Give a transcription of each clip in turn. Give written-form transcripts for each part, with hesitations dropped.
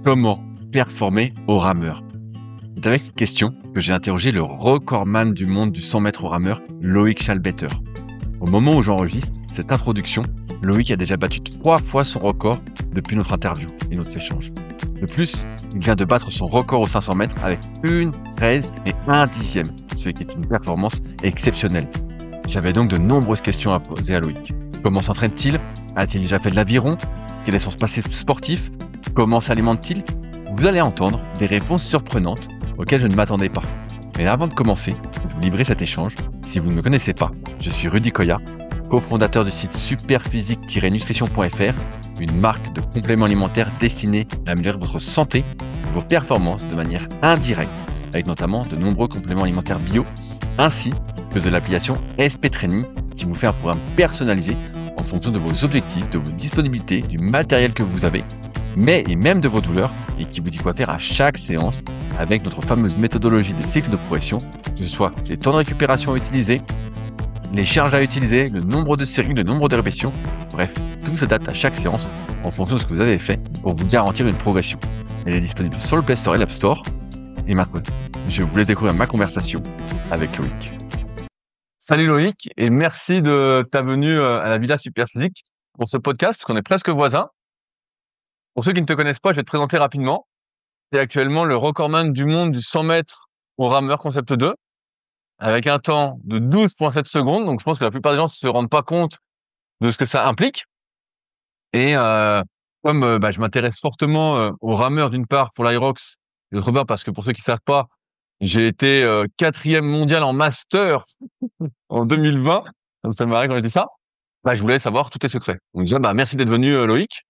Comment performer au rameur? C'est avec cette question que j'ai interrogé le recordman du monde du 100 mètres au rameur, Loïc Schalbetter. Au moment où j'enregistre cette introduction, Loïc a déjà battu 3 fois son record depuis notre interview et notre échange. De plus, il vient de battre son record aux 500 mètres avec 1,13 et 1 dixième, ce qui est une performance exceptionnelle. J'avais donc de nombreuses questions à poser à Loïc. Comment s'entraîne-t-il? A-t-il déjà fait de l'aviron? Quel est son passé sportif? Comment s'alimente-t-il? Vous allez entendre des réponses surprenantes auxquelles je ne m'attendais pas. Mais avant de commencer, de vous livrer cet échange, si vous ne me connaissez pas, je suis Rudy Koya, cofondateur du site superphysique-nutrition.fr, une marque de compléments alimentaires destinée à améliorer votre santé et vos performances de manière indirecte, avec notamment de nombreux compléments alimentaires bio, ainsi que de l'application SP Training qui vous fait un programme personnalisé en fonction de vos objectifs, de vos disponibilités, du matériel que vous avez, mais et même de vos douleurs, et qui vous dit quoi faire à chaque séance avec notre fameuse méthodologie des cycles de progression, que ce soit les temps de récupération à utiliser, les charges à utiliser, le nombre de séries, le nombre de répétitions, bref, tout s'adapte à chaque séance en fonction de ce que vous avez fait pour vous garantir une progression. Elle est disponible sur le Play Store et l'App Store. Et maintenant, je vous laisse découvrir ma conversation avec Loïc. Salut Loïc, et merci de ta venue à la Villa Superphysique pour ce podcast, parce qu'on est presque voisins. Pour ceux qui ne te connaissent pas, je vais te présenter rapidement. Tu es actuellement le recordman du monde du 100 mètres au rameur concept 2, avec un temps de 12,7 secondes. Donc je pense que la plupart des gens ne se rendent pas compte de ce que ça implique. Et comme je m'intéresse fortement aux rameurs d'une part pour l'Irox, et d'autre part parce que pour ceux qui ne savent pas, j'ai été 4e mondial en master en 2020. Ça me fait marrer quand je dis ça. Je voulais savoir tous tes secrets. Donc déjà, merci d'être venu Loïc.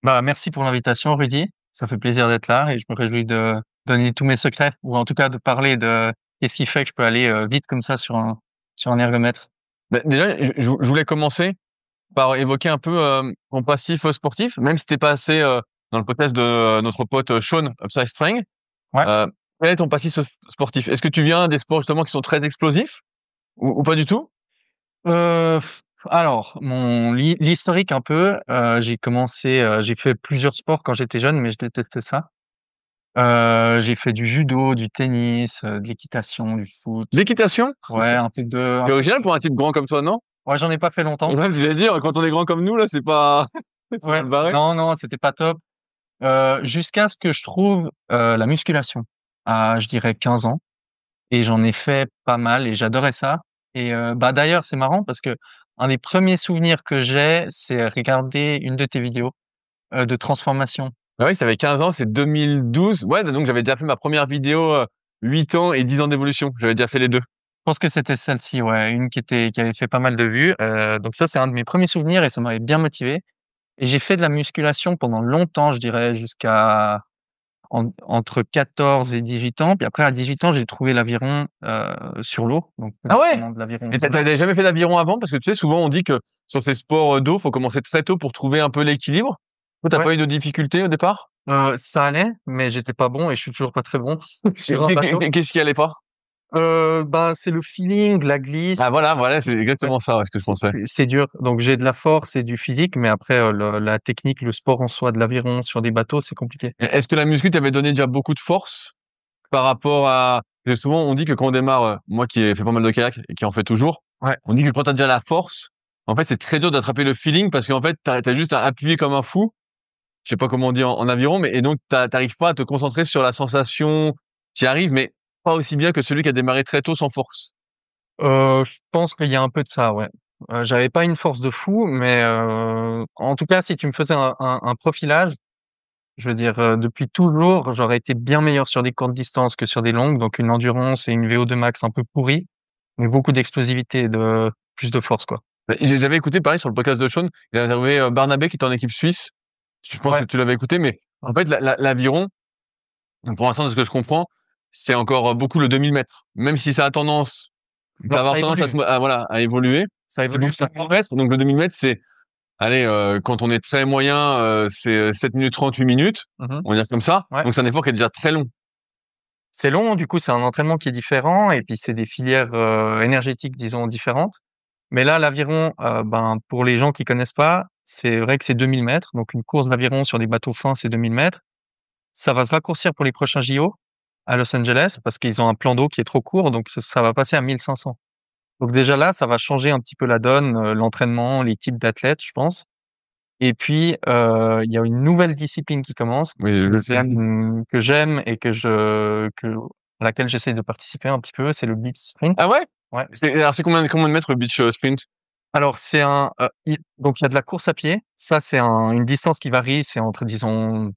Merci pour l'invitation, Rudy. Ça fait plaisir d'être là et je me réjouis de donner tous mes secrets ou en tout cas de parler de qu'est-ce qui fait que je peux aller vite comme ça sur un ergomètre. Déjà, je voulais commencer par évoquer un peu ton passif sportif, même si t'es pas assez dans le podcast de notre pote Sean Upside Strength. Ouais. Quel est ton passif sportif? Est-ce que tu viens des sports justement qui sont très explosifs ou pas du tout? Euh, alors, l'historique un peu, j'ai fait plusieurs sports quand j'étais jeune, mais je détestais ça. J'ai fait du judo, du tennis, de l'équitation, du foot. L'équitation? Ouais, un peu de. C'est original pour un type grand comme toi, non? Ouais, j'en ai pas fait longtemps. Ouais, j'allais dire, quand on est grand comme nous, là, c'est pas, c'est Ouais. mal barré. Non, non, c'était pas top. Jusqu'à ce que je trouve la musculation à, je dirais, 15 ans. Et j'en ai fait pas mal et j'adorais ça. Et d'ailleurs, c'est marrant parce que un des premiers souvenirs que j'ai, c'est regarder une de tes vidéos de transformation. Ah oui, ça avait 15 ans, c'est 2012. Ouais, donc j'avais déjà fait ma première vidéo, 8 ans et 10 ans d'évolution. J'avais déjà fait les deux. Je pense que c'était celle-ci, ouais, une qui avait fait pas mal de vues. Donc ça, c'est un de mes premiers souvenirs et ça m'avait bien motivé. Et j'ai fait de la musculation pendant longtemps, je dirais, jusqu'à entre 14 et 18 ans. Puis après, à 18 ans, j'ai trouvé l'aviron sur l'eau. Donc, Ah ouais? de l'aviron. Et t'avais jamais fait d'aviron avant? Parce que tu sais, souvent on dit que sur ces sports d'eau, faut commencer très tôt pour trouver un peu l'équilibre. Toi, t'as Ouais. pas eu de difficultés au départ? Ça allait, mais j'étais pas bon et je suis toujours pas très bon sur un bateau. Qu'est-ce qui allait pas? C'est le feeling, la glisse. Ah voilà, c'est Ouais, exactement ça, ouais, ce que je pensais. c'est dur. Donc j'ai de la force et du physique, mais après la technique, le sport en soi, de l'aviron sur des bateaux, c'est compliqué. Est-ce que la muscu t'avait donné déjà beaucoup de force par rapport à... Parce que souvent, on dit que quand on démarre, moi qui ai fait pas mal de kayak et qui en fait toujours, Ouais. on dit que quand t'as déjà la force, en fait, c'est très dur d'attraper le feeling parce qu'en fait, t'as juste à appuyer comme un fou. Je sais pas comment on dit en aviron, mais et donc t'arrives pas à te concentrer sur la sensation qui arrive, mais pas aussi bien que celui qui a démarré très tôt sans force. Je pense qu'il y a un peu de ça, ouais. J'avais pas une force de fou, mais en tout cas, si tu me faisais un profilage, je veux dire, depuis toujours, j'aurais été bien meilleur sur des courtes distances que sur des longues, donc une endurance et une VO2 max un peu pourrie, mais beaucoup d'explosivité et de plus de force, quoi. J'avais écouté pareil sur le podcast de Sean, il a interviewé Barnabé qui est en équipe suisse. Je pense que Ouais. tu l'avais écouté, mais en fait, l'aviron, pour l'instant, de ce que je comprends, c'est encore beaucoup le 2000 mètres. Même si ça a tendance, ça va Non, avoir ça tendance évolue. à évoluer. Ça C'est évolue. donc 500 mètres. Donc le 2000 mètres, c'est, allez, quand on est très moyen, c'est 7 minutes 30, 8 minutes. Mhm. On va dire comme ça. Ouais. Donc c'est un effort qui est déjà très long. C'est long, du coup, c'est un entraînement qui est différent et puis c'est des filières énergétiques, disons, différentes. Mais là, l'aviron, pour les gens qui connaissent pas, c'est vrai que c'est 2000 mètres. Donc, une course d'aviron sur des bateaux fins, c'est 2000 mètres. ça va se raccourcir pour les prochains JO à Los Angeles parce qu'ils ont un plan d'eau qui est trop court, donc ça va passer à 1500. Donc déjà là, ça va changer un petit peu la donne, l'entraînement, les types d'athlètes, je pense. Et puis, il y a une nouvelle discipline qui commence Oui, je sais. que j'aime et à laquelle j'essaie de participer un petit peu, c'est le beach sprint. Ah ouais? Ouais. Alors, c'est combien de mètres le beach sprint? Alors c'est donc il y a de la course à pied. Ça, c'est une distance qui varie, c'est entre, disons,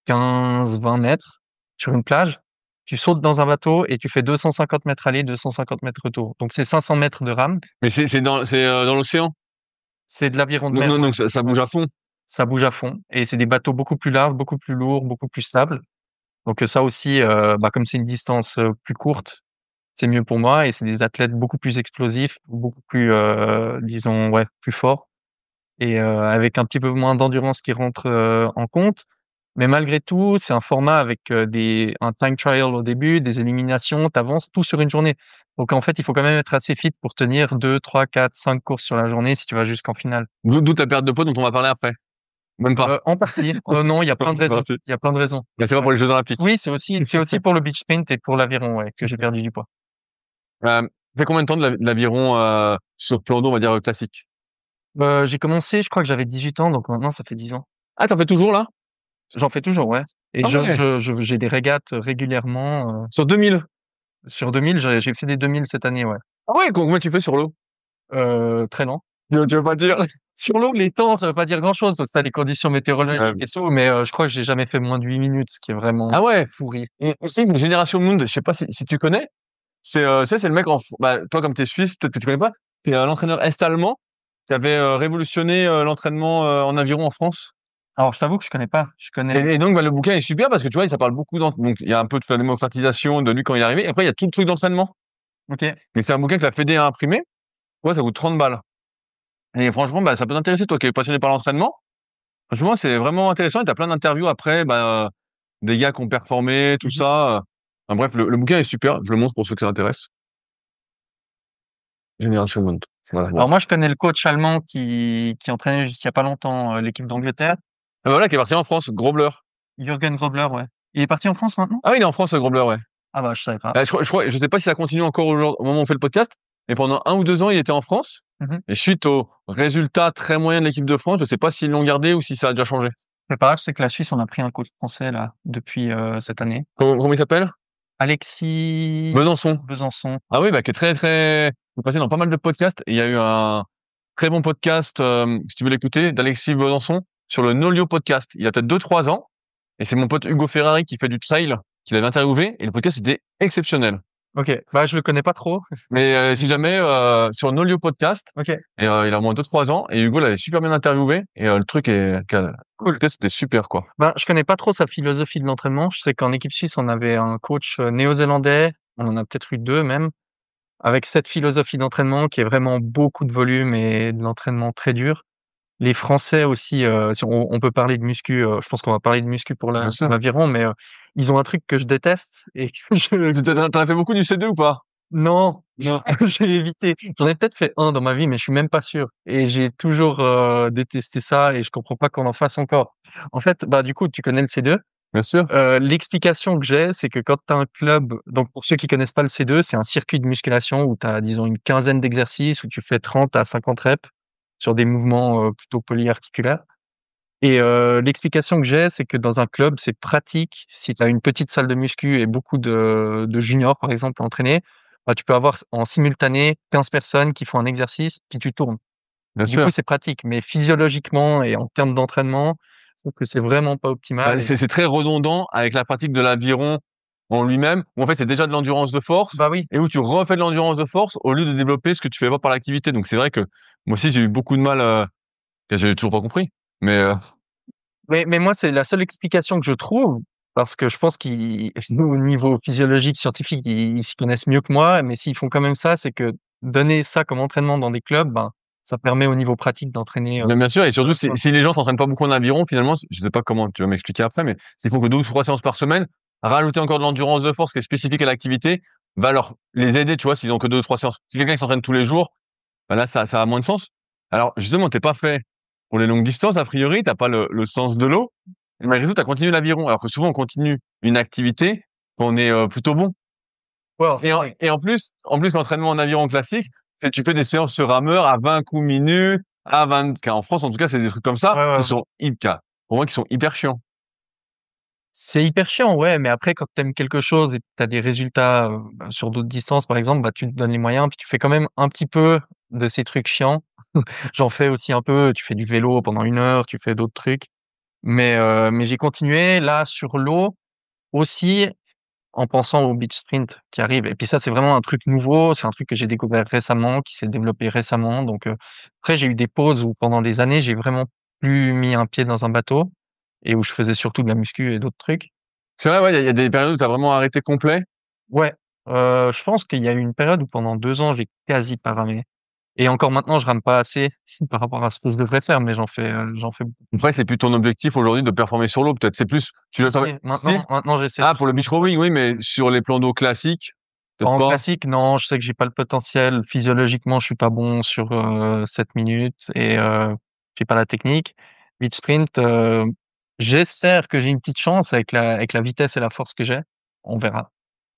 15-20 mètres sur une plage. Tu sautes dans un bateau et tu fais 250 mètres aller, 250 mètres retour. Donc c'est 500 mètres de rame. Mais dans l'océan. C'est de l'aviron de Donc, mer. non, Ouais. donc ça bouge à fond. Ça bouge à fond et c'est des bateaux beaucoup plus larges, beaucoup plus lourds, beaucoup plus stables. Donc ça aussi, comme c'est une distance plus courte, c'est mieux pour moi et c'est des athlètes beaucoup plus explosifs, beaucoup plus, disons, ouais, plus forts et avec un petit peu moins d'endurance qui rentre en compte. Mais malgré tout, c'est un format avec un time trial au début, des éliminations, t'avances tout sur une journée. Donc en fait, il faut quand même être assez fit pour tenir 2, 3, 4, 5 courses sur la journée si tu vas jusqu'en finale. D'où ta perte de poids dont on va parler après. Même pas. En partie. Non, il y a plein de raisons. Parti. Il y a plein de raisons. Mais c'est pas Ouais. pour les Jeux Olympiques. Oui, c'est aussi pour le beach sprint et pour l'aviron, ouais, que j'ai perdu du poids. Ça fait combien de temps de l'aviron sur plan d'eau, on va dire classique? J'ai commencé, je crois que j'avais 18 ans, donc maintenant ça fait 10 ans. Ah, t'en fais toujours là? J'en fais toujours, ouais. Et Ah ouais. j'ai des régates régulièrement. Sur 2000. Sur 2000, j'ai fait des 2000 cette année, ouais. Ah ouais, combien tu fais sur l'eau? Très lent. Tu veux pas dire? Sur l'eau, les temps, ça veut pas dire grand-chose parce que t'as les conditions météorologiques et tout, mais je crois que j'ai jamais fait moins de 8 minutes, ce qui est vraiment Ah ouais. pourri. Et aussi une génération Moon, je sais pas si tu connais. Tu sais, c'est le mec bah, toi comme t'es suisse, peut-être que tu connais pas. C'est l'entraîneur est-allemand qui avait révolutionné l'entraînement en aviron en France. Alors, je t'avoue que je connais pas. Je connais. Et donc, bah, le bouquin est super parce que tu vois, ça parle beaucoup donc il y a un peu de la démocratisation de lui quand il est arrivé. Et après, il y a tout le truc d'entraînement. OK. Mais c'est un bouquin que la Fédé a imprimé. Ouais, ça coûte 30 balles. Et franchement, bah, ça peut t'intéresser, toi qui es passionné par l'entraînement. Franchement, c'est vraiment intéressant. Et t'as plein d'interviews après, bah, des gars qui ont performé, tout Mmh. ça. Enfin, bref, le bouquin est super. Je le montre pour ceux que ça intéresse. Génération Monde. Voilà. Alors moi, je connais le coach allemand qui entraînait jusqu'il y a pas longtemps l'équipe d'Angleterre, Ah, voilà, qui est parti en France, Grobler. Jürgen Grobler, ouais. Il est parti en France maintenant? Ah oui, il est en France, Grobler, ouais. Ah bah, je savais pas. Je sais pas si ça continue encore au moment où on fait le podcast, mais pendant 1 ou 2 ans, il était en France. Mmh. Et suite aux résultats très moyens de l'équipe de France, je sais pas s'ils l'ont gardé ou si ça a déjà changé. C'est pas grave, c'est que la Suisse, on a pris un coach français là depuis cette année. Comment il s'appelle? Alexis Besançon. Besançon. Ah oui, bah, qui est très, très, il est passé dans pas mal de podcasts. Et il y a eu un très bon podcast, si tu veux l'écouter, d'Alexis Besançon sur le Nolio podcast. Il y a peut-être 2, 3 ans. Et c'est mon pote Hugo Ferrari qui fait du trail, qui l'avait interviewé. Et le podcast était exceptionnel. OK. Bah, je le connais pas trop. Mais si jamais sur Nolio Podcast, OK. et il a au moins 2, 3 ans, et Hugo l'avait super bien interviewé, et le truc Cool. c'était super quoi. Ben, je connais pas trop sa philosophie de l'entraînement. Je sais qu'en équipe suisse, on avait un coach néo-zélandais. On en a peut-être eu 2 même, avec cette philosophie d'entraînement qui est vraiment beaucoup de volume et de l'entraînement très dur. Les Français aussi, si on peut parler de muscu, je pense qu'on va parler de muscu pour Bien sûr. l'aviron, mais ils ont un truc que je déteste et que je T'en as fait beaucoup du C2 ou pas? non, Non. j'ai évité. J'en ai peut-être fait un dans ma vie, mais je suis même pas sûr et j'ai toujours, détesté ça et je comprends pas qu'on en fasse encore. En fait, bah, du coup, tu connais le C2. Bien sûr. L'explication que j'ai, c'est que quand tu as un club, donc pour ceux qui connaissent pas le C2, c'est un circuit de musculation où tu as, disons, une quinzaine d'exercices où tu fais 30 à 50 reps sur des mouvements plutôt polyarticulaires. Et l'explication que j'ai, c'est que dans un club, c'est pratique si tu as une petite salle de muscu et beaucoup de juniors, par exemple, à entraîner, bah, tu peux avoir en simultané 15 personnes qui font un exercice, puis tu tournes. Bien Du coup, sûr. c'est pratique, mais physiologiquement et en termes d'entraînement, je trouve que c'est vraiment pas optimal. Bah, c'est très redondant avec la pratique de l'aviron en lui-même, où en fait c'est déjà de l'endurance de force, Bah oui. et où tu refais de l'endurance de force au lieu de développer ce que tu fais pas par l'activité. Donc c'est vrai que moi aussi j'ai eu beaucoup de mal, que j'avais toujours pas compris. Mais Mais moi, c'est la seule explication que je trouve, parce que je pense qu'ils, au niveau physiologique, scientifique, ils s'y connaissent mieux que moi, mais s'ils font quand même ça, c'est que donner ça comme entraînement dans des clubs, ben, ça permet au niveau pratique d'entraîner. bien sûr, et surtout Quoi. si les gens s'entraînent pas beaucoup en aviron, finalement, je sais pas comment tu vas m'expliquer après, mais s'ils font que 2 ou 3 séances par semaine, rajouter encore de l'endurance de force qui est spécifique à l'activité va les aider, tu vois, s'ils ont que 2 ou 3 séances. Si quelqu'un qui s'entraîne tous les jours, bah là, ça a moins de sens. Alors, justement, t'es pas fait pour les longues distances, a priori, t'as pas le sens de l'eau. Et malgré tout, tu as continué l'aviron, alors que souvent on continue une activité quand on est plutôt bon. Ouais, Et en plus, l'entraînement en aviron classique, c'est tu fais des séances sur rameur à 20 coups minutes, à 20, en France, en tout cas, c'est des trucs comme ça ouais, qui ouais. sont hyper, pour moi, qui sont hyper chiants. C'est hyper chiant, ouais, mais après, quand t'aimes quelque chose et que t'as des résultats bah, sur d'autres distances, par exemple, bah, tu te donnes les moyens, puis tu fais quand même un petit peu de ces trucs chiants. J'en fais aussi un peu. Tu fais du vélo pendant 1 heure, tu fais d'autres trucs. Mais j'ai continué là sur l'eau aussi en pensant au beach sprint qui arrive. Et puis ça, c'est vraiment un truc nouveau. C'est un truc que j'ai découvert récemment, qui s'est développé récemment. Donc après, j'ai eu des pauses où pendant des années, j'ai vraiment plus mis un pied dans un bateau et où je faisais surtout de la muscu et d'autres trucs. C'est vrai, ouais, il y a des périodes où tu as vraiment arrêté complet. Ouais, je pense qu'il y a eu une période où pendant 2 ans, j'ai quasi pas ramé et encore maintenant, je rame pas assez par rapport à ce que je devrais faire, mais j'en fais beaucoup. Après, c'est plus ton objectif aujourd'hui de performer sur l'eau, peut-être. C'est plus, tu Si, le si, savais. Si? maintenant j'essaie de Ah, pour le beach rowing, oui, mais sur les plans d'eau classiques, peut-être en pas. classique, non, je sais que j'ai pas le potentiel. Physiologiquement, je suis pas bon sur 7 minutes et j'ai pas la technique. Beach sprint, j'espère que j'ai une petite chance avec la vitesse et la force que j'ai. On verra.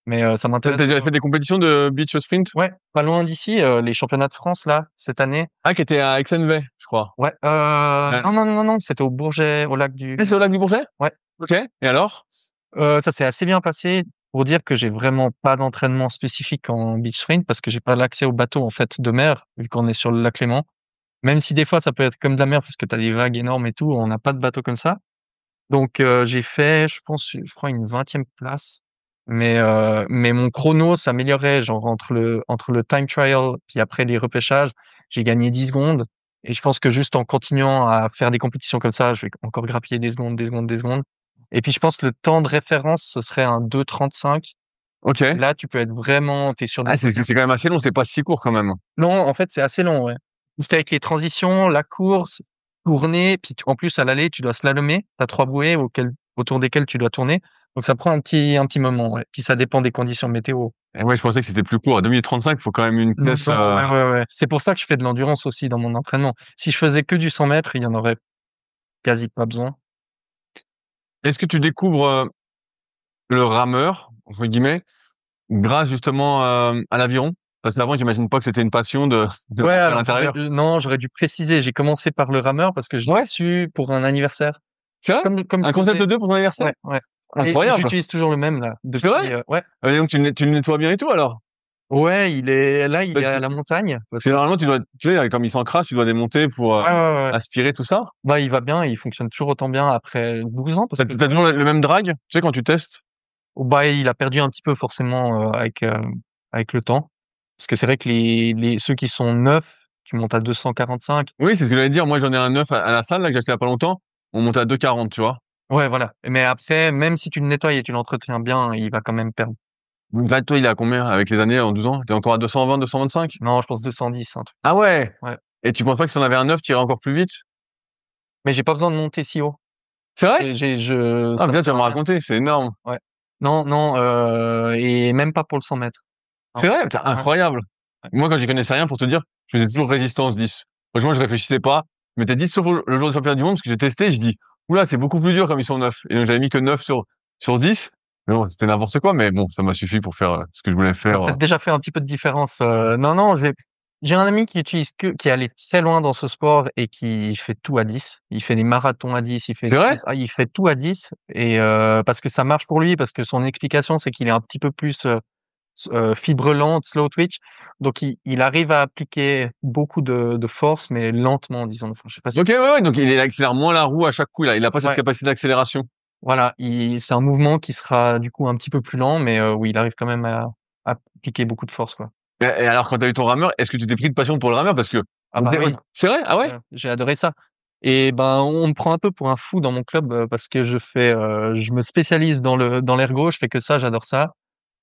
Mais ça T'as m'intéresse déjà beaucoup. fait des compétitions de beach sprint? Ouais, pas loin d'ici, les championnats de France là cette année. Ah, qui était à Aix-en-Vey, je crois. Ouais, Ouais. non, non, non, non, c'était au Bourget, au lac Eh, du. c'est au lac du Bourget? Ouais, Ok. Et alors? ça s'est assez bien passé pour dire que j'ai vraiment pas d'entraînement spécifique en beach sprint parce que j'ai pas l'accès au bateau en fait de mer vu qu'on est sur le lac Léman. Même si des fois ça peut être comme de la mer parce que tu as des vagues énormes et tout, on n'a pas de bateau comme ça. Donc j'ai fait, je pense, je crois une 20e place. Mais mon chrono s'améliorait, genre entre le time trial puis après les repêchages, j'ai gagné 10 secondes. Et je pense que juste en continuant à faire des compétitions comme ça, je vais encore grappiller des secondes, des secondes, des secondes. Et puis je pense que le temps de référence, ce serait un 2:35. Ok. Là, tu peux être vraiment, t'es sur Ah, du c'est quand même assez long, c'est pas si court quand même. non, en fait, c'est assez long, ouais. Juste avec les transitions, la course, tourner, puis en plus à l'aller, tu dois slalomer. Tu as 3 bouées autour desquelles tu dois tourner. Donc ça prend un petit moment, ouais. Puis ça dépend des conditions météo. Et ouais, je pensais que c'était plus court. À 2 minutes 35, il faut quand même une Non, pièce. ouais, ouais, ouais. C'est pour ça que je fais de l'endurance aussi dans mon entraînement. Si je faisais que du 100 mètres, il y en aurait quasi pas besoin. Est-ce que tu découvres le rameur, entre guillemets, grâce justement à l'aviron? Parce qu'avant, j'imagine pas que c'était une passion de Ouais, rentrer à alors l'intérieur. non, j'aurais dû préciser. J'ai commencé par le rameur parce que je l'ai Ouais, reçu pour un anniversaire. c'est vrai? Comme Un je concept faisais. 2 pour ton anniversaire? Ouais, ouais. Et Incroyable. j'utilise toujours le même là C'est vrai? depuis. Ouais. Et donc tu le nettoies bien et tout alors? Ouais, il est Parce que à la montagne parce c'est que normalement, tu sais, comme il s'encrasse, tu dois démonter pour ouais, ouais, ouais. aspirer tout ça. Bah, il va bien, il fonctionne toujours autant bien après 12 ans parce que T'as toujours le même drag, tu sais, quand tu testes? bah, il a perdu un petit peu forcément avec le temps. Parce que c'est vrai que les ceux qui sont neufs, tu montes à 245. Oui, c'est ce que j'allais dire. Moi, j'en ai un neuf à la salle là que j'ai acheté il y a pas longtemps. On monte à 2,40, tu vois. Ouais, voilà. Mais après, même si tu le nettoies et tu l'entretiens bien, il va quand même perdre. Donc là, toi, il est à combien avec les années en 12 ans? T'es encore à 220, 225? Non, je pense 210, un truc comme Ah ça. ouais! Ouais. Et tu penses pas que si on avait un neuf, tu irais encore plus vite? Mais j'ai pas besoin de monter si haut. C'est vrai? Ah, Ça me bien, tu vas sert me à rien. raconter, c'est énorme. Ouais. Non, non, et même pas pour le 100 mètres. Non. C'est vrai, c'est Ouais, incroyable. ouais. Moi, quand j'y connaissais rien, pour te dire, je faisais toujours résistance 10. Franchement, je réfléchissais pas. Je m'étais dit, sauf le jour du championnat du monde, parce que j'ai testé, je dis, oula, c'est beaucoup plus dur comme ils sont 9. Et donc, j'avais mis que 9 sur 10. Mais bon, c'était n'importe quoi, mais bon, ça m'a suffi pour faire ce que je voulais Ça a faire. peut-être déjà fait un petit peu de différence. Non, non, j'ai un ami qui est allé très loin dans ce sport et qui fait tout à 10. Il fait des marathons à 10, C'est vrai? il fait tout à 10 et parce que ça marche pour lui, parce que son explication, c'est qu'il est un petit peu plus fibre lente, slow twitch. Donc il arrive à appliquer beaucoup de force, mais lentement, disons. Enfin, je sais pas si Ok, ouais, ouais, donc il accélère moins la roue à chaque coup, là. Il a pas cette ouais, capacité d'accélération. voilà, c'est un mouvement qui sera du coup un petit peu plus lent, mais oui, il arrive quand même à appliquer beaucoup de force, quoi. Et alors, quand t'as eu ton rameur, est-ce que tu t'es pris de passion pour le rameur? Parce que, Ah bah oui. c'est vrai? Ah ouais? J'ai adoré ça et ben, on me prend un peu pour un fou dans mon club, parce que je me spécialise dans l'ergo, je fais que ça, j'adore ça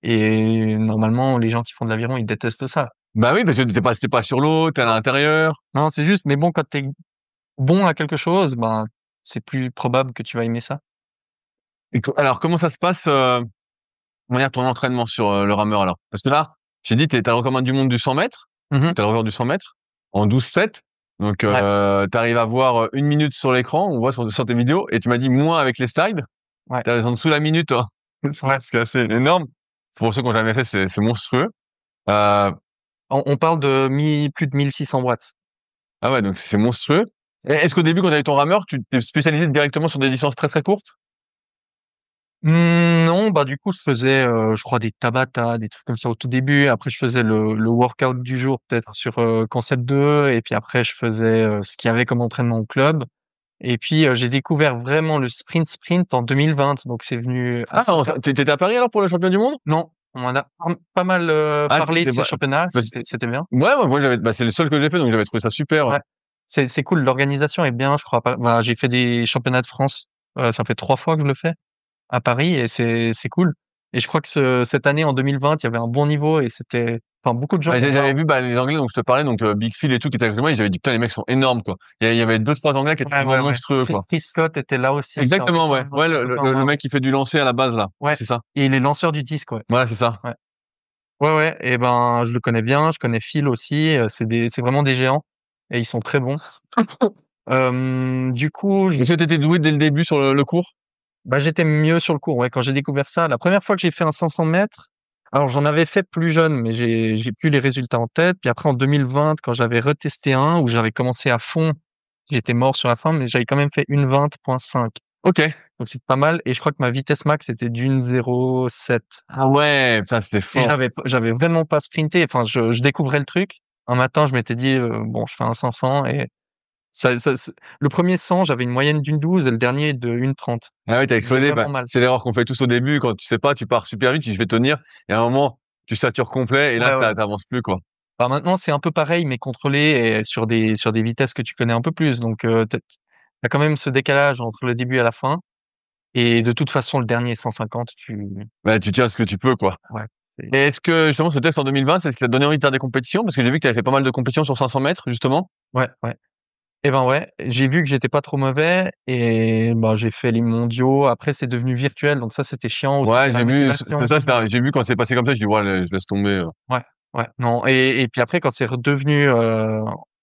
et normalement, les gens qui font de l'aviron, ils détestent ça. Bah oui, parce que t'es pas sur l'eau, t'es à Non, l'intérieur. non, c'est juste mais bon, quand tu es bon à quelque chose, ben, c'est plus probable que tu vas aimer ça. Alors, comment ça se passe, on va dire ton entraînement sur le rameur alors? Parce que là, j'ai dit, t'as le record du monde du 100 mètres, Mmh. t'as le record du 100 mètres en 12,7. Donc, Ouais, tu arrives à voir 1 minute sur l'écran, on voit sur tes vidéos, et tu m'as dit moins avec les slides. ouais, Tu es en dessous de la minute, toi. ouais. C'est assez énorme. Pour ceux qui ont jamais fait, c'est monstrueux. Euh, On parle de plus de 1600 watts. ah ouais, donc c'est monstrueux. Est-ce qu'au début, quand tu as eu ton rameur, tu t'es spécialisé directement sur des distances très très courtes? Non, bah du coup, je faisais, je crois, des Tabata, des trucs comme ça au tout début. Après, je faisais le workout du jour, peut-être sur Concept 2. Et puis après, je faisais ce qu'il y avait comme entraînement au club. Et puis, j'ai découvert vraiment le sprint en 2020. Donc, c'est venu Ah, assez tard. t'étais à Paris alors pour le championnat du monde? Non, on en a pas mal Ah, parlé de t'es ces pas... championnats. bah, C'était bien. ouais, moi j'avais, bah, c'est le seul que j'ai fait, donc j'avais trouvé ça super. Ouais. Ouais, c'est cool. L'organisation est bien, je crois. Bah, j'ai fait des championnats de France. Ça fait 3 fois que je le fais à Paris et c'est cool. Et je crois que cette année, en 2020, il y avait un bon niveau et c'était, enfin, beaucoup de gens Bah, ont j'avais vu bah, les Anglais dont je te parlais, donc Big Phil et tout qui étaient avec moi, et j'avais dit putain les mecs sont énormes quoi. Il y avait deux trois Anglais qui étaient ouais, vraiment ouais, ouais. monstrueux quoi. Chris Scott était là aussi. C'est Exactement ouais. Ouais un copain à le moi. mec qui fait du lancer à la base là. Ouais. C'est ça. Et il est lanceur du disque, ouais. Voilà c'est ça. Ouais. Ouais, ouais. Et ben, je le connais bien. Je connais Phil aussi. C'est vraiment des géants et ils sont très bons. Du coup, Est-ce que t'étais doué dès le début sur le cours? bah, j'étais mieux sur le cours. Ouais, quand j'ai découvert ça, la première fois que j'ai fait un 500 mètres, alors j'en avais fait plus jeune, mais j'ai plus les résultats en tête. Puis après, en 2020, quand j'avais retesté un, où j'avais commencé à fond, j'étais mort sur la fin, mais j'avais quand même fait une 20.5. Ok. Donc c'est pas mal. Et je crois que ma vitesse max était d'une 0,7. Ah ouais, putain c'était Et fort. j'avais vraiment pas sprinté. Enfin, je découvrais le truc. Un matin, je m'étais dit, bon, je fais un 500 et le premier 100, j'avais une moyenne d'une 12 et le dernier de une 30. Ah ouais, t'as Ça faisait explosé. Bah, vraiment mal. c'est l'erreur qu'on fait tous au début quand tu sais pas, tu pars super vite, tu dis, je vais tenir, et à un moment tu satures complet et là Ouais, ouais. t'avances plus quoi. Bah, maintenant, c'est un peu pareil, mais contrôlé et sur des vitesses que tu connais un peu plus. Donc, t'as quand même ce décalage entre le début et la fin. Et de toute façon, le dernier 150, Bah tu tiens ce que tu peux quoi. ouais, c'est- Et est-ce que justement ce test en 2020, c'est ce qui t'a donné envie de faire des compétitions? Parce que j'ai vu que tu avais fait pas mal de compétitions sur 500 mètres, justement. ouais, ouais. Et ben ouais, j'ai vu que j'étais pas trop mauvais et ben j'ai fait les mondiaux. Après, c'est devenu virtuel, donc ça, c'était chiant aussi Ouais, pour la j'ai vu, motivation. j'ai vu quand c'est passé comme ça, je dis, ouais, je laisse tomber. Ouais, ouais, non. Et puis après, quand c'est redevenu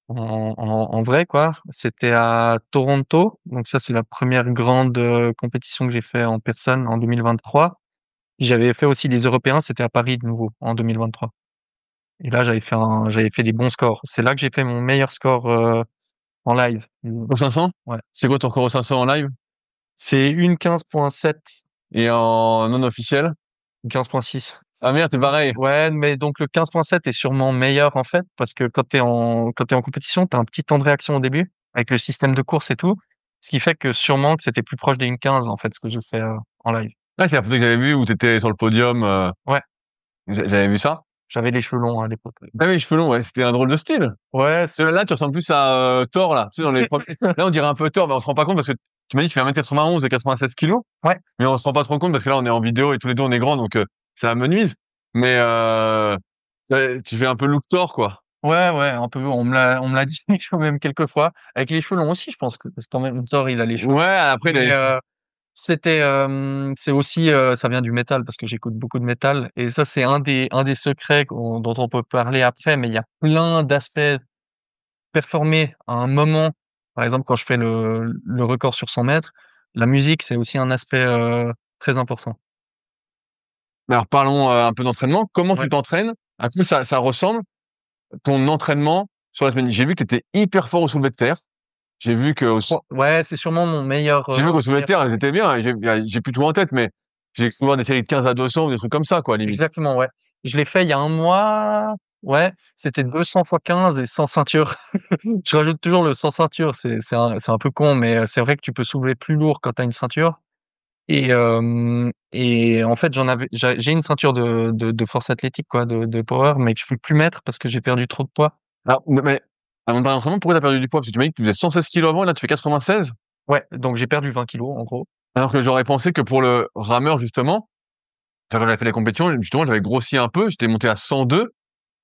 en vrai, quoi, c'était à Toronto. Donc ça, c'est la première grande compétition que j'ai fait en personne en 2023. J'avais fait aussi les Européens, c'était à Paris de nouveau en 2023. Et là, j'avais fait des bons scores. C'est là que j'ai fait mon meilleur score en live. Au 500? Ouais. C'est quoi ton record au 500 en live? C'est une 15.7, Et en non officiel? une 15.6. Ah merde, c'est pareil. Ouais, mais donc le 15.7 est sûrement meilleur en fait, parce que quand t'es en compétition, t'as un petit temps de réaction au début, avec le système de course et tout. Ce qui fait que sûrement que c'était plus proche des 1,15 en fait, ce que je fais en live. Ah, c'est la photo que j'avais vue où t'étais sur le podium. Ouais, J'avais vu ça. j'avais les cheveux longs à l'époque. Ah oui, cheveux longs, ouais, c'était un drôle de style. Ouais, Parce que là, tu ressembles plus à Thor, là. Tu sais, dans les premiers... Là, on dirait un peu Thor, mais on se rend pas compte parce que tu m'as dit que tu fais 1m91 et 96 kilos. ouais, Mais on se rend pas trop compte parce que là, on est en vidéo et tous les deux, on est grands, donc ça amenuise. Mais tu fais un peu look Thor, quoi. ouais, ouais, un peu. On me l'a dit quand même quelques fois. Avec les cheveux longs aussi, je pense que parce que quand même Thor, il a les cheveux. Ouais, après, Mais c'est aussi, ça vient du métal parce que j'écoute beaucoup de métal et ça, c'est un des secrets dont on peut parler après. Mais il y a plein d'aspects. Performer à un moment, par exemple, quand je fais le record sur 100 mètres, la musique, c'est aussi un aspect très important. alors parlons un peu d'entraînement. Comment tu Ouais. t'entraînes? À quoi ça ressemble ton entraînement sur la semaine? J'ai vu que tu étais hyper fort au soulevé de terre. J'ai vu que Ouais, c'est sûrement mon meilleur. j'ai vu qu'au soulevé de Meilleur... terre, elles étaient bien. J'ai plus tout en tête, mais j'ai cru voir des séries de 15 à 200 ou des trucs comme ça, quoi, limite. Exactement, ouais. Je l'ai fait il y a un mois. Ouais, c'était 200 fois 15 et sans ceinture. Je rajoute toujours le sans ceinture. C'est un peu con, mais c'est vrai que tu peux soulever plus lourd quand tu as une ceinture. Et en fait, j'ai une ceinture de force athlétique, quoi, de power, mais que je peux plus mettre parce que j'ai perdu trop de poids. Alors, mais avant de parler d'entraînement, pourquoi t'as perdu du poids? Parce que tu m'as dit que tu faisais 116 kilos avant, et là, tu fais 96. Ouais, donc j'ai perdu 20 kilos, en gros. Alors que j'aurais pensé que pour le rameur, justement, quand j'avais fait les compétitions, justement, j'avais grossi un peu, j'étais monté à 102,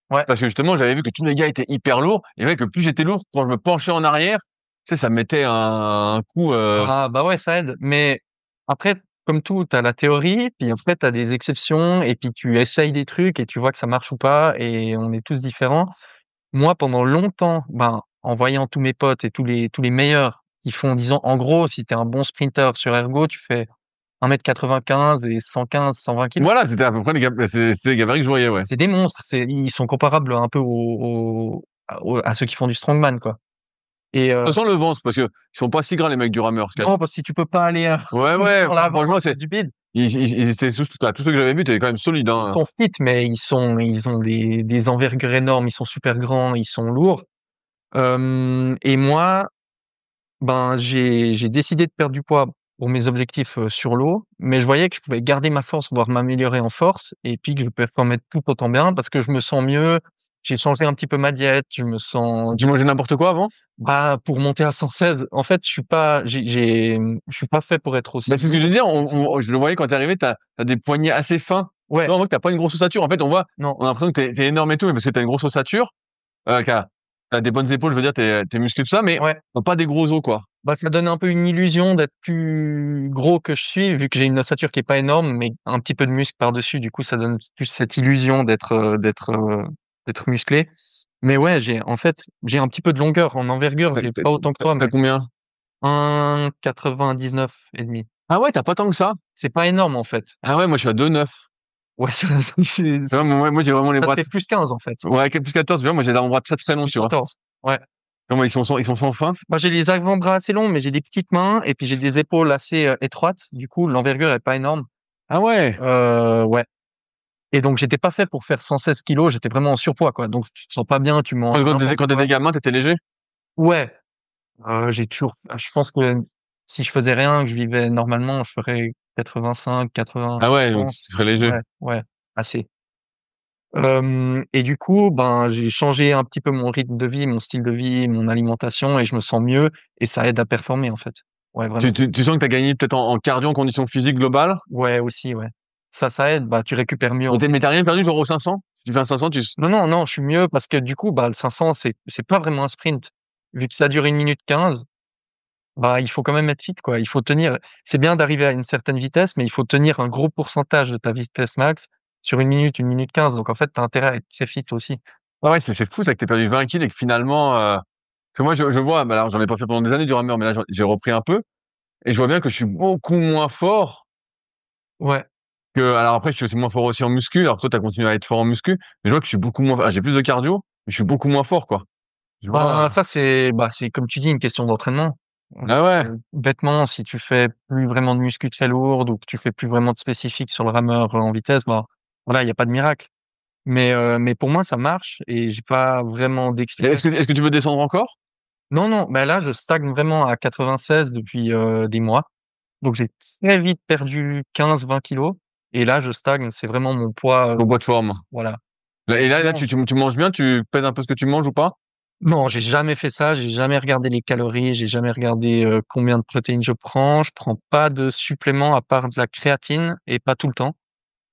Ouais. parce que justement, j'avais vu que tous les gars étaient hyper lourds, et ouais, que plus j'étais lourd, quand je me penchais en arrière, tu sais, ça me mettait un coup, Ah, bah ouais, ça aide. Mais après, comme tout, t'as la théorie, puis après, t'as des exceptions, et puis tu essayes des trucs et tu vois que ça marche ou pas, et on est tous différents. Moi, pendant longtemps, ben, en voyant tous mes potes et tous les meilleurs qui font, disons, en gros, si t'es un bon sprinter sur ergo, tu fais 1,95 m et 115-120 kg. Voilà, c'était à peu près c'est les gabarits que je voyais, ouais. C'est des monstres. Ils sont comparables un peu à ceux qui font du strongman, quoi. Et Ça sent le ventre parce que ils sont pas si gras les mecs du rameur. non, parce que si tu peux pas aller Ouais, ouais, dans l'avant franchement, c'est du bide, ils étaient tous ceux que j'avais vus, étaient quand même solides, ils hein. sont fit, mais ils ont des envergures énormes. Ils sont super grands, ils sont lourds. Et moi, ben, j'ai décidé de perdre du poids pour mes objectifs sur l'eau, mais je voyais que je pouvais garder ma force, voire m'améliorer en force, et puis que je performais tout autant bien parce que je me sens mieux. J'ai changé un petit peu ma diète, je me sens, Tu mangeais n'importe quoi avant? bah, pour monter à 116. En fait, je suis pas fait pour être aussi Bah, c'est ce que je veux lourd. dire, je le voyais quand t'es arrivé, t'as des poignets assez fins. Ouais, Non, on voit que t'as pas une grosse ossature. En fait, non, on a l'impression que t'es énorme et tout, mais parce que t'as une grosse ossature, t'as des bonnes épaules, je veux dire, t'es musclé tout ça, mais ouais. t'as pas des gros os, quoi. Bah, ça donne un peu une illusion d'être plus gros que je suis, vu que j'ai une ossature qui est pas énorme, mais un petit peu de muscle par-dessus. Du coup, ça donne plus cette illusion d'être musclé. Mais ouais, j'ai un petit peu de longueur en envergure. J'ai pas autant que toi, T'as mais combien? 1,99 et demi. Ah ouais, t'as pas tant que ça. C'est pas énorme, en fait. Ah ouais, moi, je suis à 2,9. Ouais, Tu vois, moi, j'ai vraiment les ça te bras, fait plus 15, en fait. ouais, plus 14, tu vois, moi, j'ai les avant-bras très, très longs, Plus tu vois. 14. Ouais. Comment ils sont sans fin. Moi, j'ai les avant-bras assez longs, mais j'ai des petites mains et puis j'ai des épaules assez étroites. Du coup, l'envergure est pas énorme. Ah ouais. Ouais. Et donc, j'étais pas fait pour faire 116 kilos, j'étais vraiment en surpoids, quoi. Donc, tu te sens pas bien, tu manges n'importe Quand t'étais quoi. gamin, t'étais léger? Ouais, je pense que si je faisais rien, que je vivais normalement, je ferais 85, 80, Ah ouais, donc 100. tu serais léger. Ouais, ouais, assez. Et du coup, ben, j'ai changé un petit peu mon rythme de vie, mon style de vie, mon alimentation et je me sens mieux et ça aide à performer, en fait. Ouais, vraiment. Tu sens que t'as gagné peut-être en cardio, en condition physique globale? Ouais, aussi, ouais. Ça aide, bah, tu récupères mieux en Mais physique. t'as rien perdu, genre au 500? Si tu fais un 500, Non, non, non, je suis mieux parce que du coup, bah, le 500, c'est pas vraiment un sprint. Vu que ça dure 1 minute 15, bah, il faut quand même être fit, quoi. Il faut tenir. C'est bien d'arriver à une certaine vitesse, mais il faut tenir un gros pourcentage de ta vitesse max sur 1 minute 15. Donc, en fait, tu as intérêt à être très fit aussi. ah ouais, c'est fou ça que t'aies perdu 20 kilos et que finalement, que moi je vois, bah alors j'en ai pas fait pendant des années du rameur, mais là j'ai repris un peu et je vois bien que je suis beaucoup moins fort Ouais. alors après je suis aussi moins fort aussi en muscu, alors que toi t'as continué à être fort en muscu, mais je vois que je suis beaucoup moins, j'ai plus de cardio, mais je suis beaucoup moins fort, quoi. Je vois, Bah, ça, c'est comme tu dis, une question d'entraînement. ah ouais. Bêtement, si tu fais plus vraiment de muscu très lourde ou que tu fais plus vraiment de spécifique sur le rameur en vitesse, bah, voilà, il y a pas de miracle. Mais pour moi, ça marche et j'ai pas vraiment Et d'explication. est-ce que tu veux descendre encore? Non, non, bah, là, je stagne vraiment à 96 depuis, des mois. Donc j'ai très vite perdu 15-20 kilos et là, je stagne. C'est vraiment mon poids, Ton poids de forme. voilà. Et là, Non, tu manges bien, tu pèses un peu ce que tu manges ou pas? non, j'ai jamais fait ça. J'ai jamais regardé les calories. J'ai jamais regardé, combien de protéines je prends. Je prends pas de suppléments à part de la créatine et pas tout le temps.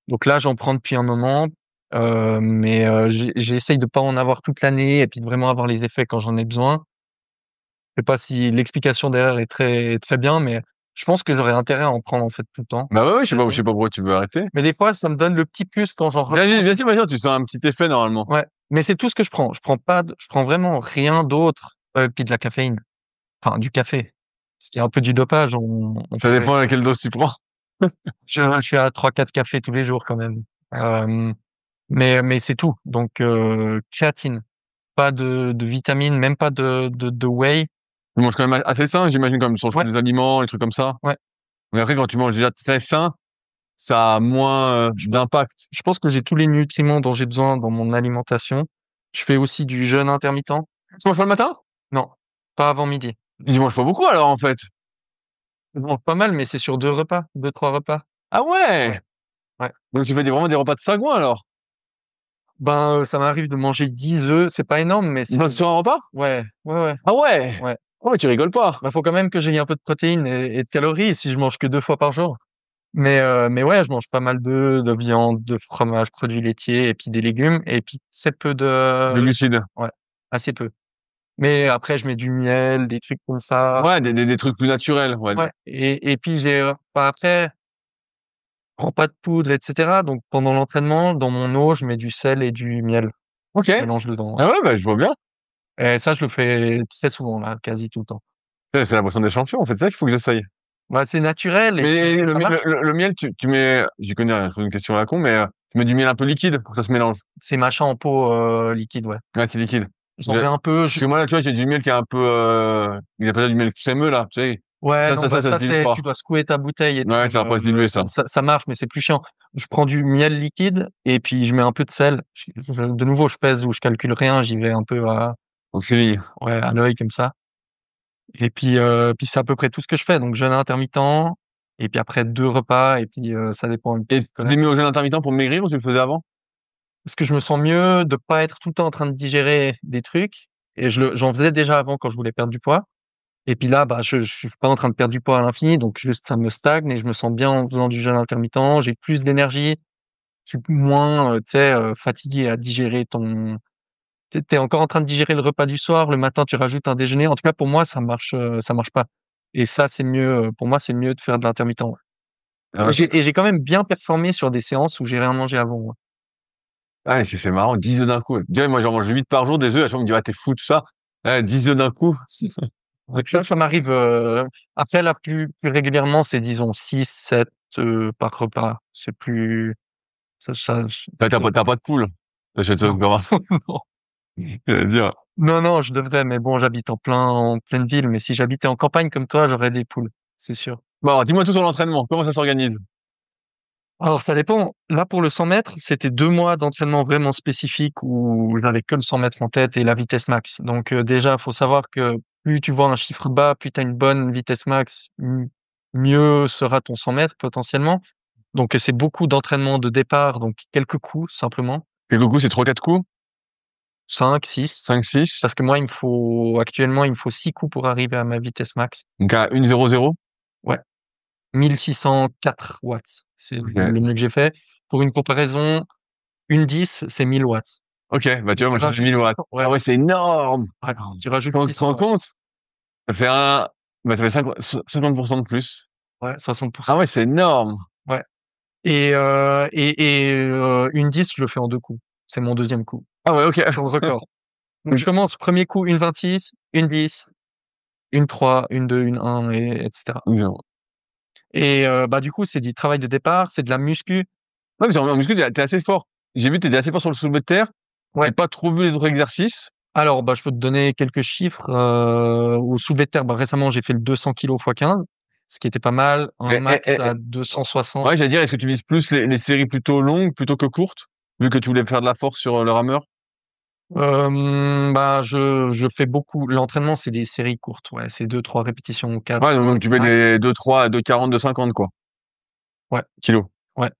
Donc là, j'en prends depuis un moment, mais j'essaye de pas en avoir toute l'année et puis de vraiment avoir les effets quand j'en ai besoin. Je sais pas si l'explication derrière est très bien, mais je pense que j'aurais intérêt à en prendre, en fait, tout le temps. Bah ouais, je Créatine. sais pas pourquoi tu veux arrêter. Mais des fois, ça me donne le petit plus quand j'en reprends. Bien sûr, tu sens un petit effet normalement. Ouais, mais c'est tout ce que je prends. Je prends vraiment rien d'autre, puis de la caféine, enfin du café. Ce qui est un peu du dopage, on Ça pourrait dépend à quelle dose tu prends. je suis à 3-4 cafés tous les jours quand même. Hem, mais c'est tout. Donc créatine, pas de vitamines, même pas de whey. Tu manges quand même assez sain, j'imagine, quand même, sur Ouais, les aliments, les trucs comme ça. ouais. Mais après, quand tu manges déjà très sain, ça a moins Je pense d'impact. je pense que j'ai tous les nutriments dont j'ai besoin dans mon alimentation. Je fais aussi du jeûne intermittent. Tu manges pas le matin? Non, pas avant midi. Tu manges pas beaucoup alors, en fait. Je mange pas mal, mais c'est sur 2 repas, 2-3 repas. Ah Ouais, ouais! ouais. Donc tu fais vraiment des repas de sagouin alors? Ben, ça m'arrive de manger 10 œufs, c'est pas énorme, mais c'est Dans sur un repas? ouais, ouais, ouais, Ah ouais! ouais. Ah ouais, tu rigoles pas. Bah, faut quand même que j'aie un peu de protéines et de calories si je mange que 2 fois par jour. Mais ouais, je mange pas mal d'œufs, de viande, de fromage, produits laitiers et puis des légumes et puis très peu De de glucides. ouais, assez peu. Mais après je mets du miel, des trucs comme ça. Ouais, des trucs plus naturels, ouais. Ouais et puis bah, après, je prends pas de poudre et cetera, donc pendant l'entraînement, dans mon eau, je mets du sel et du miel. OK. Je mélange dedans. Ah ouais, bah, je vois bien. Et ça, je le fais très souvent, là, quasi tout le temps. C'est la boisson des champions, en fait, c'est ça qu'il faut que j'essaye. Bah, c'est naturel et Mais puis le, ça mi- marche. le miel, tu mets, j'y connais rien, je pose une question à la con, mais tu mets du miel un peu liquide pour que ça se mélange. C'est machin en pot liquide, ouais. Ouais, c'est liquide. J'en mets Parce un peu. que moi, tu vois, j'ai du miel qui est un peu, il appelle ça du miel crémeux, là, tu sais. Ouais, non, bah Ça se ça dilue c'est, pas. tu dois secouer ta bouteille et Ouais, tout. ça va pas se diluer, ça. Ça marche, mais c'est plus chiant. Je prends du miel liquide et puis je mets un peu de sel. De nouveau, je pèse ou je calcule rien. J'y vais un peu Au feeling. ouais, à l'œil comme ça. Et puis c'est à peu près tout ce que je fais. Donc jeûne intermittent. Et puis après 2 repas. Et puis ça dépend un Et petit peu. tu t'es mis au jeûne intermittent pour maigrir ou tu le faisais avant? Parce que je me sens mieux de pas être tout le temps en train de digérer des trucs. Et j'en faisais déjà avant quand je voulais perdre du poids. Et puis là, bah, je suis pas en train de perdre du poids à l'infini, donc juste ça me stagne et je me sens bien en faisant du jeûne intermittent. J'ai plus d'énergie, je suis moins, tu sais, fatigué à digérer ton. T'es encore en train de digérer le repas du soir, le matin tu rajoutes un déjeuner. En tout cas, pour moi, ça marche pas. Et ça, c'est mieux. Pour moi, c'est mieux de faire de l'intermittent. Ouais. Ah, Et j'ai quand même bien performé sur des séances où j'ai rien mangé avant. Ouais. ouais, c'est marrant, 10 œufs d'un coup. Déjà, moi, j'en mange 8 par jour, des œufs, à chaque fois, on me dit, ah, t'es fou, tout ça. Ouais, 10 œufs d'un coup. Donc ça m'arrive. Après, là, plus régulièrement, c'est disons 6, 7 par repas. C'est plus. Ça, T'as pas de poule. T'achètes ça au non. supermarché. Non, J'allais dire. non, je devrais, mais bon, j'habite en pleine ville, mais si j'habitais en campagne comme toi, j'aurais des poules, c'est sûr. Bon, alors, dis-moi tout sur l'entraînement. Comment ça s'organise? Alors, ça dépend. Là, pour le 100 mètres, c'était 2 mois d'entraînement vraiment spécifique où j'avais que le 100 mètres en tête et la vitesse max. Donc, déjà, faut savoir que plus tu vois un chiffre bas, plus tu as une bonne vitesse max, mieux sera ton 100 mètres potentiellement. Donc, c'est beaucoup d'entraînement de départ, donc quelques coups simplement. Quelques coups, c'est 3 4 coups? 5, 6. 5 6. Parce que moi, actuellement, il me faut 6 coups pour arriver à ma vitesse max. Donc, à 1 0 0. Ouais. 1604 watts. C'est Ok. le mieux que j'ai fait. Pour une comparaison, une 10, c'est 1000 watts. Ok, bah, tu vois, Tu moi, je fais rajoutes 1000 watts. 600, ouais. Ah ouais, c'est énorme! Ouais, tu rajoutes Tu te 600 rends watts. compte? Ça fait bah, ça fait 50% de plus. Ouais, Ah 60%. ouais, c'est énorme! Ouais. Une 10, je le fais en 2 coups. C'est mon deuxième coup. Ah ouais, ok. Sur le record. Donc, je commence, premier coup, une 26, une 10, une 3, une 2, une 1, etc. Et, bah, du coup, c'est du travail de départ, c'est de la muscu. Ouais, mais en muscu, t'es assez fort. J'ai vu, t'étais assez fort sur le soulevé de terre. J'ai Ouais. pas trop vu les autres exercices. Alors, bah, je peux te donner quelques chiffres. Au soulevé de terre, bah, récemment, j'ai fait le 200 kilos x 15, ce qui était pas mal. Un max à 260. Ouais, j'allais dire, est-ce que tu vises plus les séries plutôt longues plutôt que courtes, vu que tu voulais faire de la force sur le rameur? Bah, je fais beaucoup. L'entraînement, c'est des séries courtes. Ouais, c'est 2, 3 répétitions, 4, Ouais, donc 5 tu fais max. des 2-3, 2,40, 2,50, quoi. Ouais, Kilos. ouais.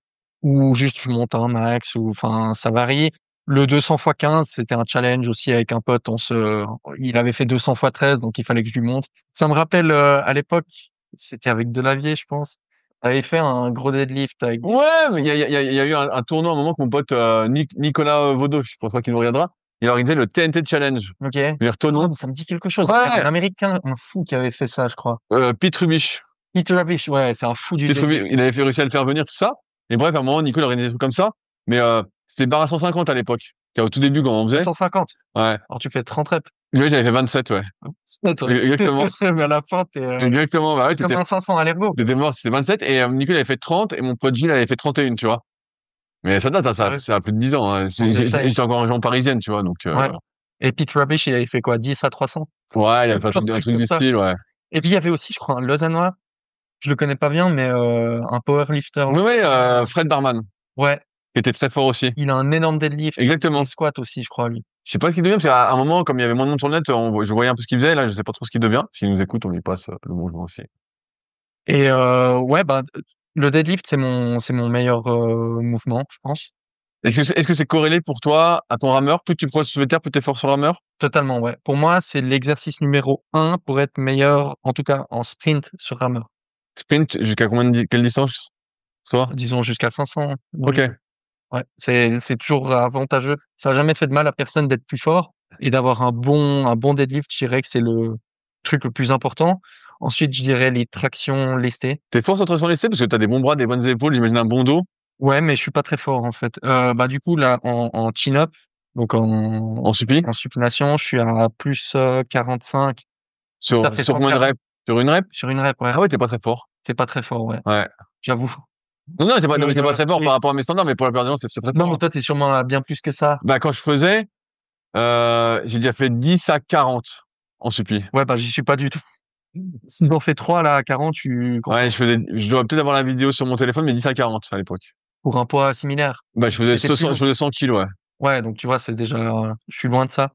Ou juste, je monte un max, ou, enfin, ça varie. Le 200 x 15, c'était un challenge aussi avec un pote. Il avait fait 200 x 13, donc il fallait que je lui montre. Ça me rappelle, à l'époque, c'était avec Delavier, je pense. Avait fait un gros deadlift avec. Ouais, mais il y a eu un tournoi à un moment que mon pote Nicolas Vaudot, je pense pas qu'il nous regardera, il a organisé le TNT Challenge. Ok. C'est-à-dire Ah, tonneau. mais ça me dit quelque chose. Il y avait Ouais, un Américain, un fou qui avait fait ça, je crois. Pete Rubish. Peter Ravish, ouais, c'est un fou du Pete deadlift. Rubish, il avait fait réussir à le faire venir, tout ça. Et bref, à un moment, Nico il a organisé des trucs comme ça. Mais c'était barre à 150 à l'époque. Au tout début, quand on faisait. 150. Ouais. Alors tu fais 30 reps. Lui, j'avais fait 27, ouais. Attends. Exactement. Mais à la fin, Exactement. Bah ouais, t'es comme un 500 à l'ergo. t'étais mort, c'était 27. Et Nico, il avait fait 30. Et mon pote Gilles avait fait 31, tu vois. Mais ça date, Sérieux. ça a plus de 10 ans. Hein. On essaye. J'étais encore en région parisienne, tu vois. Donc, Ouais. Et Peter Ravish, il avait fait quoi? 10 à 300? ouais, il a fait Un un truc truc comme du ça. style, ouais. Et puis il y avait aussi, je crois, un Lausannois. Je le connais pas bien, mais un powerlifter. Oui, oui, Fred Barman, Ouais. qui était très fort aussi. Il a un énorme deadlift. Exactement. Et squat aussi, je crois, lui. Je sais pas ce qu'il devient, parce qu'à un moment, comme il y avait moins de monde sur le net, je voyais un peu ce qu'il faisait. Là, je sais pas trop ce qu'il devient. S'il nous écoute, on lui passe le bonjour aussi. Et ouais, bah le deadlift, c'est mon meilleur mouvement, je pense. Est-ce que c'est corrélé pour toi à ton rameur? Plus tu prends le soulevé de terre, plus t'es fort sur le rameur? Totalement, ouais. Pour moi, c'est l'exercice numéro 1 pour être meilleur, en tout cas en sprint sur rameur. Sprint, jusqu'à quelle distance, toi? Disons jusqu'à 500. Ok. Ouais, c'est toujours avantageux. Ça a jamais fait de mal à personne d'être plus fort et d'avoir un bon deadlift. Je dirais que c'est le truc le plus important. Ensuite, je dirais les tractions lestées. T'es fort sur traction lestée parce que t'as des bons bras, des bonnes épaules, j'imagine un bon dos. Ouais, mais je suis pas très fort en fait. Bah du coup là en chin-up, Donc En suppi? en supination, je suis à plus 45. Ça fait Sur combien de 140 reps? Sur une rep? sur une rep, ouais. Ah ouais, t'es pas très fort. C'est pas très fort, ouais, Ouais. j'avoue. Non, non, non, mais Et c'est pas très fort et par rapport à mes standards, mais pour la plupart des gens, c'est très non, fort, mais hein. toi, t'es sûrement à bien plus que ça. Bah, quand je faisais, j'ai déjà fait 10 à 40 en suppi. Ouais, bah, j'y suis pas du tout. Si t'en fais 3 là à 40, tu Ouais, comprends. je dois peut-être avoir la vidéo sur mon téléphone, mais 10 à 40 à l'époque. Pour un poids similaire. Bah, C'était plus je lourd. faisais 100 kilos, ouais. Ouais, donc tu vois, c'est déjà, je suis loin de ça.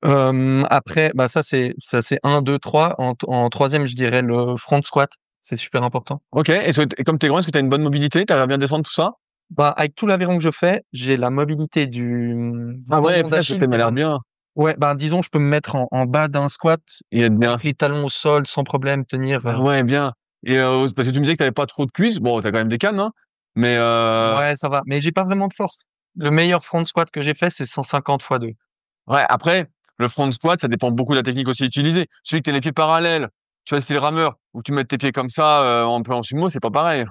Après, bah, ça c'est 1, 2, 3. En 3e, je dirais le front squat. C'est super important. Ok. Et comme t'es grand, est-ce que t'as une bonne mobilité? T'arrives bien descendre tout ça? Bah, avec tout l'aviron que je fais, j'ai la mobilité du Ah ouais, tendon putain, d'Achille t'as qui est l'air bonne. bien. Ouais, bah, disons, je peux me mettre en bas d'un squat Il est bien. avec les talons au sol sans problème, tenir. Ah ouais, bien. Et parce que tu me disais que t'avais pas trop de cuisses. Bon, t'as quand même des cannes, hein. Mais Ouais, ça va. Mais j'ai pas vraiment de force. Le meilleur front squat que j'ai fait, c'est 150 fois 2. ouais, après, le front squat, ça dépend beaucoup de la technique aussi utilisée. Celui que t'as les pieds parallèles, tu vois, style rameur, ou tu mets tes pieds comme ça, un peu en sumo, c'est pas pareil.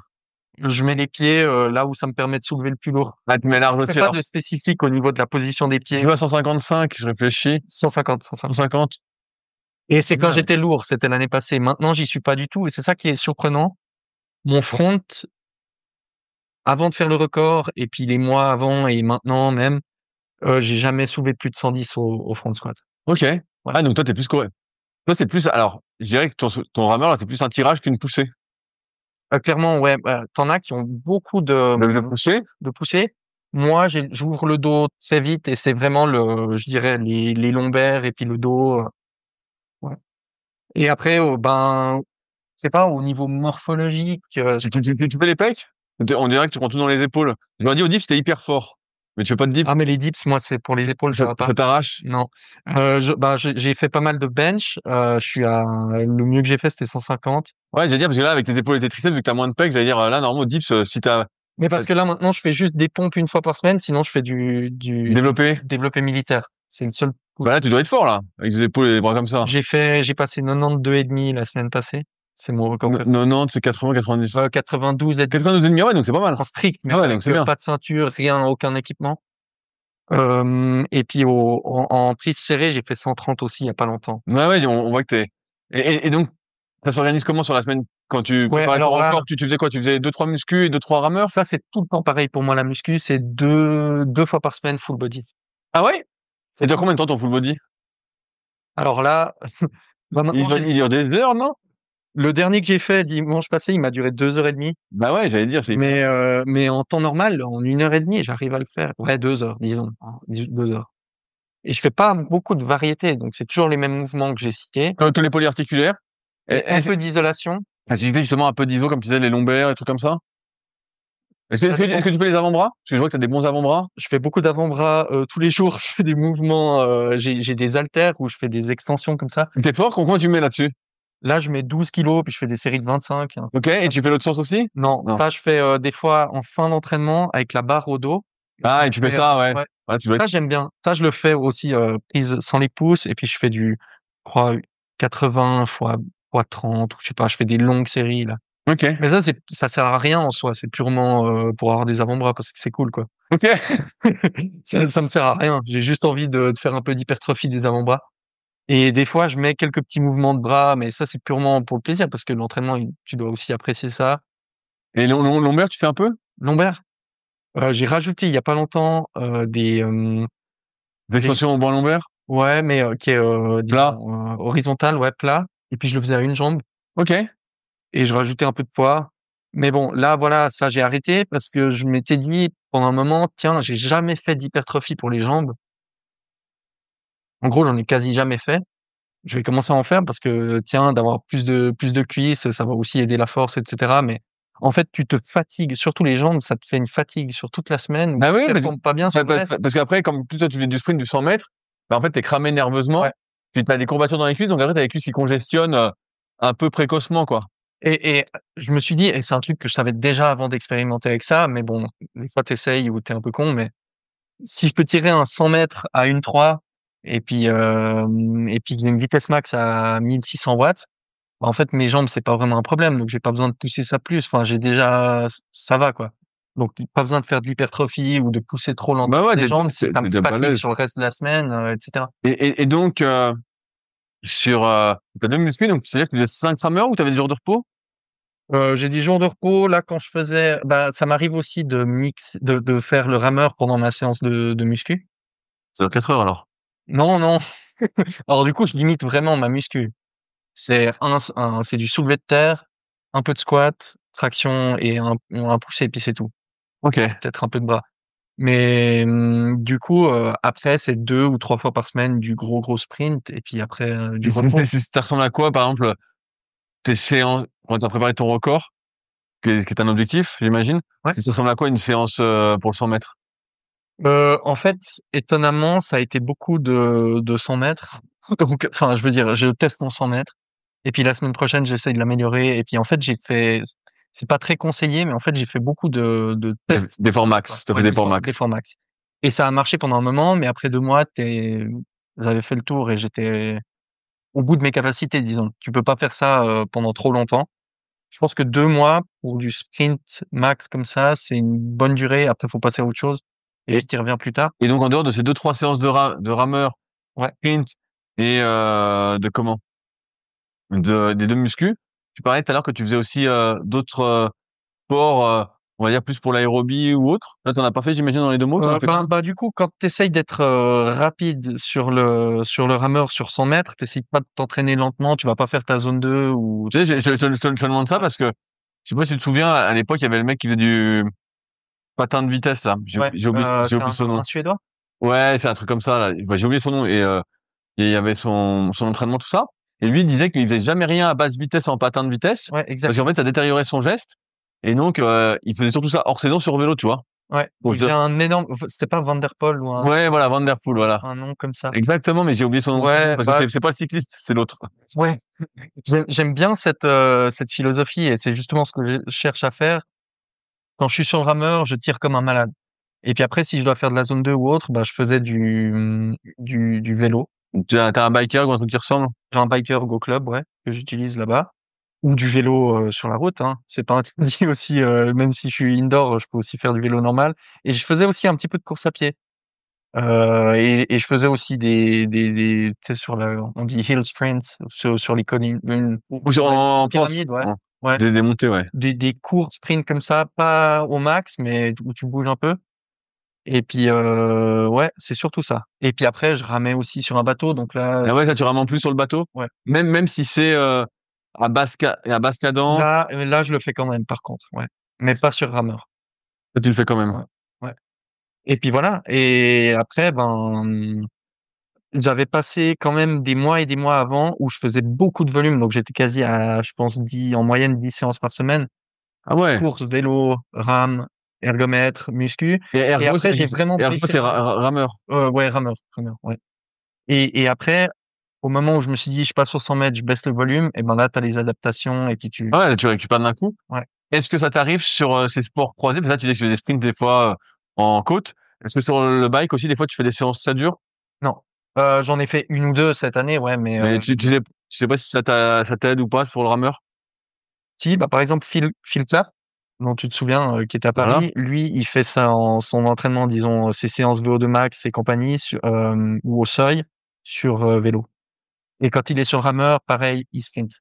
Je mets les pieds là où ça me permet de soulever le plus lourd. Ah, tu mets large Je fais aussi, pas alors. de spécifique au niveau de la position des Tu pieds. vas à 155, je réfléchis. 150, 150. 150. Et c'est quand Bien. j'étais lourd, c'était l'année passée. Maintenant, j'y suis pas du tout. Et c'est ça qui est surprenant. Mon front, avant de faire le record, et puis les mois avant et maintenant même, j'ai jamais soulevé plus de 110 au front squat. Ok. Ouais. Ah, donc toi, t'es plus correct. Toi, c'est plus, alors, je dirais que ton rameur, là, c'est plus un tirage qu'une poussée. Clairement, ouais, t'en as qui ont beaucoup de, De poussée? de poussées. Moi, j'ouvre le dos très vite et c'est vraiment je dirais, les lombaires et puis le dos. Ouais. Et après, ben, je sais pas, au niveau morphologique, Tu fais les pecs? On dirait que tu prends tout dans les épaules. Je leur dis au dips, t'es hyper fort. Mais tu fais pas de dips. ah, mais les dips, moi, c'est pour les épaules, ça va pas. Ça t'arrache. Non. J'ai fait pas mal de bench. Le mieux que j'ai fait, c'était 150. Ouais, j'allais dire, parce que là, avec tes épaules et tes triceps, vu que t'as moins de pecs, j'allais dire, là, normalement, au dips, si t'as Mais parce que là, maintenant, je fais juste des pompes une fois par semaine. Sinon, je fais du développé, développé militaire. C'est le seul coup. bah là, tu dois être fort, là. Avec des épaules et des bras comme ça. J'ai passé 92 et demi la semaine passée. C'est mon record personnel. 90, c'est 80, 90. 92 et demi 92 et demi, ouais, donc c'est pas mal. en strict, mais Ah ouais, donc avec c'est bien. pas de ceinture, rien, aucun équipement. Et puis en prise serrée, j'ai fait 130 aussi il y a pas longtemps. Ouais, ouais, on voit que t'es. Et donc, ça s'organise comment sur la semaine quand tu Ouais, préparais ton alors là, record? Tu faisais quoi? Tu faisais 2, 3 muscu et 2, 3 rameurs? ça c'est tout le temps pareil pour moi la muscu, c'est deux fois par semaine full body. Ah ouais? Ça C'est dure tout. combien de temps ton full body? Alors là, bah maintenant Il dure des heures, non? le dernier que j'ai fait dimanche passé, il m'a duré 2 heures et demie. Bah ouais, j'allais dire, c'est hyper. Mais en temps normal, en 1 heure et demie, j'arrive à le faire. Ouais, 2 heures, disons, 2 heures. Et je fais pas beaucoup de variété, donc c'est toujours les mêmes mouvements que j'ai cités. Comme tous les polyarticulaires. Et un peu d'isolation. Tu fais justement un peu d'iso, comme tu disais, les lombaires et trucs comme ça? Ça Est-ce dépend. que tu fais les avant-bras? Parce que je vois que t'as des bons avant-bras. Je fais beaucoup d'avant-bras tous les jours. Je fais des mouvements. J'ai des haltères où je fais des extensions comme ça. T'es fort? Combien tu mets là-dessus? Là, je mets 12 kilos, puis je fais des séries de 25, hein. Ok, et tu fais l'autre sens aussi? Non, Non. ça, je fais des fois en fin d'entraînement avec la barre au dos. Ah, Donc, et je tu fais fais, ça, ouais. ouais, Ouais, tu dois être. ça, j'aime bien. Ça, je le fais aussi prise sans les pouces. Et puis, je fais je crois, 80 fois 30, ou je sais pas, je fais des longues séries, là. Ok. Mais ça sert à rien en soi. C'est purement pour avoir des avant-bras parce que c'est cool, quoi. Ok. Ça me sert à rien. J'ai juste envie de faire un peu d'hypertrophie des avant-bras. Et des fois, je mets quelques petits mouvements de bras, mais ça, c'est purement pour le plaisir parce que l'entraînement, tu dois aussi apprécier ça. Et lombaire, tu fais un peu? Lombaire, j'ai rajouté il y a pas longtemps Des des extensions au bras lombaire? ouais, mais qui est Plat. disons horizontal, ouais, plat. Et puis je le faisais à une jambe Ok. et je rajoutais un peu de poids. Mais bon, là, voilà, ça j'ai arrêté parce que je m'étais dit pendant un moment, tiens, j'ai jamais fait d'hypertrophie pour les jambes. En gros, j'en ai quasi jamais fait. Je vais commencer à en faire parce que tiens, d'avoir plus de cuisses, ça va aussi aider la force, etc. Mais en fait, tu te fatigues, surtout les jambes, ça te fait une fatigue sur toute la semaine où Bah tu oui, performes pas bien sur le reste. parce qu'après, comme plus toi tu fais du sprint du 100 mètres, bah en fait t'es cramé nerveusement, Ouais. puis t'as des courbatures dans les cuisses, donc après t'as les cuisses qui congestionnent un peu précocement, quoi. Et je me suis dit, et c'est un truc que je savais déjà avant d'expérimenter avec ça, mais bon, des fois t'essayes ou t'es un peu con, mais si je peux tirer un 100 mètres à 1,3 et puis que j'ai une vitesse max à 1600 watts, bah, en fait mes jambes c'est pas vraiment un problème, donc j'ai pas besoin de pousser ça plus. Enfin, j'ai déjà, ça va quoi. Donc pas besoin de faire de l'hypertrophie ou de pousser trop lentement Bah ouais, les t'es, jambes si t'es, tu t'es un déjà fatigue balèze. sur le reste de la semaine, et cetera. Et donc, t'as deux muscu, donc c'est-à-dire que tu faisais 5 rameurs ou t'avais des jours de repos? J'ai des jours de repos. Là, quand je faisais, bah, ça m'arrive aussi de faire le rameur pendant ma séance de muscu. Ça dure 4 heures alors. Non, non. Alors du coup, je limite vraiment ma muscu. C'est du soulevé de terre, un peu de squat, traction et un poussé, et puis c'est tout. Ok. Peut-être un peu de bras. Mais du coup, après, c'est 2 ou 3 fois par semaine du gros sprint et puis après, du Et repos. ça ressemble à quoi, par exemple, tes séances, quand t'as préparé ton record, qui est un objectif, j'imagine? Ouais. Ça ressemble à quoi une séance pour le 100 mètres? En fait, étonnamment, ça a été beaucoup de 100 mètres. Donc enfin, je veux dire, je teste mon 100 mètres et puis la semaine prochaine, j'essaye de l'améliorer et puis en fait, c'est pas très conseillé, mais en fait, j'ai fait beaucoup de tests, D'effort quoi. max. T'as fait Ouais, d'effort max. d'efforts max et ça a marché pendant un moment, mais après 2 mois, j'avais fait le tour et j'étais au bout de mes capacités, disons. Tu peux pas faire ça, pendant trop longtemps. Je pense que 2 mois pour du sprint max comme ça, c'est une bonne durée. Après, faut passer à autre chose et Et, puis tu reviens plus tard. et donc, en dehors de ces deux, trois séances de rameur, Ouais. sprint et de comment? Des deux muscu, tu parlais tout à l'heure que tu faisais aussi d'autres sports, on va dire plus pour l'aérobie ou autre. Là, t'en as pas fait, j'imagine, dans les deux mots, t'en as fait quoi? Du coup, quand tu essayes d'être rapide sur le rameur sur 100 mètres, tu pas de t'entraîner lentement, tu vas pas faire ta zone 2 ou Tu sais, je te demande ça parce que je sais pas si tu te souviens, à l'époque, il y avait le mec qui faisait du patin de vitesse là. ouais, J'ai c'est oublié son nom. un Suédois? Ouais, c'est un truc comme ça là. Bah, j'ai oublié son nom et il y avait son entraînement tout ça. Et lui il disait qu'il faisait jamais rien à basse vitesse en patin de vitesse Ouais, parce exact. qu'en fait ça détériorait son geste. Et donc il faisait surtout ça hors saison sur vélo, tu vois. Ouais, Bon, il faisait un énorme c'était pas Van der Poel ou ouais, voilà, Van Der Poel, voilà. un nom comme ça? Exactement, mais j'ai oublié son nom de famille Ouais, parce que c'est pas le cycliste, c'est l'autre. ouais. J'aime bien cette philosophie et c'est justement ce que je cherche à faire. Quand je suis sur le rameur, je tire comme un malade. Et puis après, si je dois faire de la zone 2 ou autre, bah, je faisais du vélo. T'as un biker ou un truc qui ressemble? J'ai un biker Go Club, ouais, que j'utilise là-bas. Ou du vélo sur la route, hein. C'est pas interdit aussi, même si je suis indoor, je peux aussi faire du vélo normal. Et je faisais aussi un petit peu de course à pied. Et je faisais aussi tu sais, on dit hill sprints, sur les collines, Ou sur les en pente? pyramides, ouais. Ouais. Des montées, ouais. Des courts sprints comme ça, pas au max, mais où tu bouges un peu. Et puis, ouais, c'est surtout ça. Et puis après, je ramais aussi sur un bateau, donc là, Ah ouais, ça tu rames en plus sur le bateau? ouais. Même si c'est à basse cadence, Là, je le fais quand même, par contre, ouais. Mais pas sur rameur. ça tu le fais quand même. Ouais, ouais. Et puis voilà. Et après, j'avais passé quand même des mois et des mois avant où je faisais beaucoup de volume, donc j'étais quasi à, je pense, 10, en moyenne 10 séances par semaine. Ah ouais. Course, vélo, rame, ergomètre, muscu. Et Et après, j'ai vraiment Ergo baissé c'est le rythme. rameur. Ouais, rameur, ouais. Et après, au moment où je me suis dit: «Je passe aux 100 mètres, je baisse le volume» et ben là, tu as les adaptations et puis Ah ouais, tu récupères d'un coup. ouais, Est-ce que ça t'arrive sur ces sports croisés? Parce que là, tu dis que tu fais des sprints des fois en côte. Est-ce que sur le bike aussi, des fois, tu fais des séances très dures? non, j'en ai fait une ou 2 cette année, ouais, mais Mais tu sais pas si ça t'aide ou pas pour le rameur? si, bah, par exemple, Phil Clapp, dont tu te souviens, qui était à Voilà. Paris, lui, il fait ça en son entraînement, disons, ses séances VO2 max et compagnie ou au seuil sur, vélo et quand il est sur rameur, pareil, il sprint.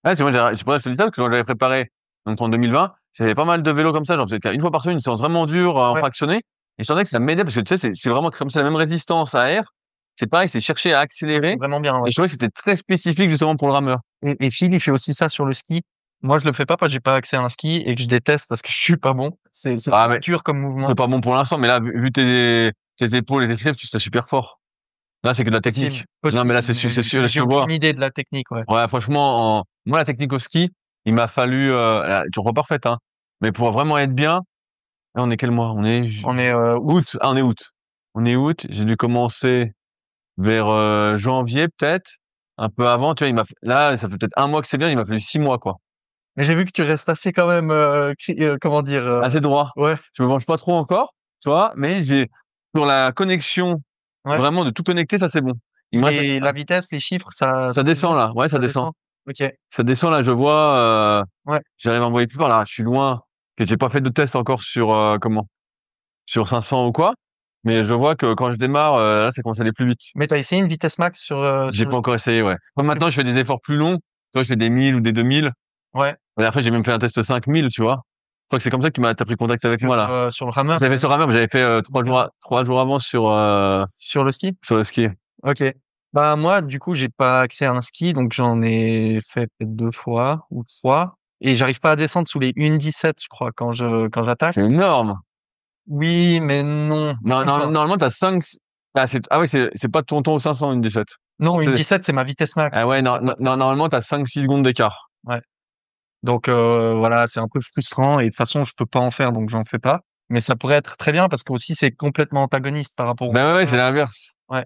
Ouais, c'est moi, c'est pour ça que je te dis ça, parce que quand j'avais préparé, donc en 2020, j'avais pas mal de vélos comme ça, j'en faisais une fois par semaine, une séance vraiment dure, en Ouais, fractionné, et je sentais que ça m'aidait, parce que tu sais, c'est vraiment comme ça, la même résistance à air. C'est pareil, c'est chercher à accélérer, vraiment bien, et ouais je trouvais que c'était très spécifique, justement, pour le rameur. et Phil, il fait aussi ça sur le ski. Moi, je le fais pas parce que j'ai pas accès à un ski et que je déteste parce que je suis pas bon. C'est Ah, trop mais, dur comme c'est mouvement. pas bon pour l'instant, mais là, vu tes épaules et tes triceps, tu serais super fort. Là, c'est que de la Possible, technique. Non, mais possible, là, c'est mais sûr, là, je j'ai te vois. aucune idée de la technique, ouais. Ouais, franchement, moi, la technique au ski, il m'a fallu, toujours pas parfaite, hein, mais pour vraiment être bien, là, on est quel mois? On est On est, août. août. Ah, on est août. On est août. J'ai dû commencer vers janvier peut-être, un peu avant. Tu vois, là, ça fait peut-être un mois que c'est bien. Il m'a fallu 6 mois, quoi. Mais j'ai vu que tu restes assez quand même, comment dire, Assez droit. ouais, Je me venge pas trop encore, tu vois, mais j'ai sur la connexion, ouais. vraiment de tout connecter, ça c'est bon. Il me reste Et la vitesse, les chiffres, ça ça descend toujours? là. Ouais, ça Ça descend. descend? OK. Ça descend là. Je vois. Ouais. J'arrive à envoyer plus par là. Je suis loin. Et j'ai pas fait de test encore sur sur 500 ou quoi. Mais je vois que quand je démarre, là, ça commence à aller plus vite. Mais t'as essayé une vitesse max J'ai sur pas encore essayé, ouais. Comme maintenant, je fais des efforts plus longs. Toi, je fais des 1000 ou des 2000. ouais, Et après, j'ai même fait un test 5000, tu vois. Je crois que c'est comme ça que t'as pris contact avec moi, là. sur le rameur, J'avais fait sur Rameur, mais j'avais fait ok. 3 jours avant Sur le ski? sur le ski. Ok. Bah moi, du coup, j'ai pas accès à un ski, donc j'en ai fait peut-être 2 fois ou 3, et j'arrive pas à descendre sous les 1,17, je crois, quand j'attaque. C'est énorme. Oui, mais non. Non, non, Enfin, normalement, t'as 5. Ah oui, c'est pas ton au 500, une 17. non, C'est- 1,17, c'est ma vitesse max. Ah ouais, non, C'est pas très- normalement, t'as 5-6 secondes d'écart. Ouais. Donc voilà, c'est un peu frustrant et de toute façon, je peux pas en faire, donc j'en fais pas. Mais ça pourrait être très bien parce que aussi c'est complètement antagoniste par rapport au Ben ouais, c'est rameur. l'inverse. Ouais.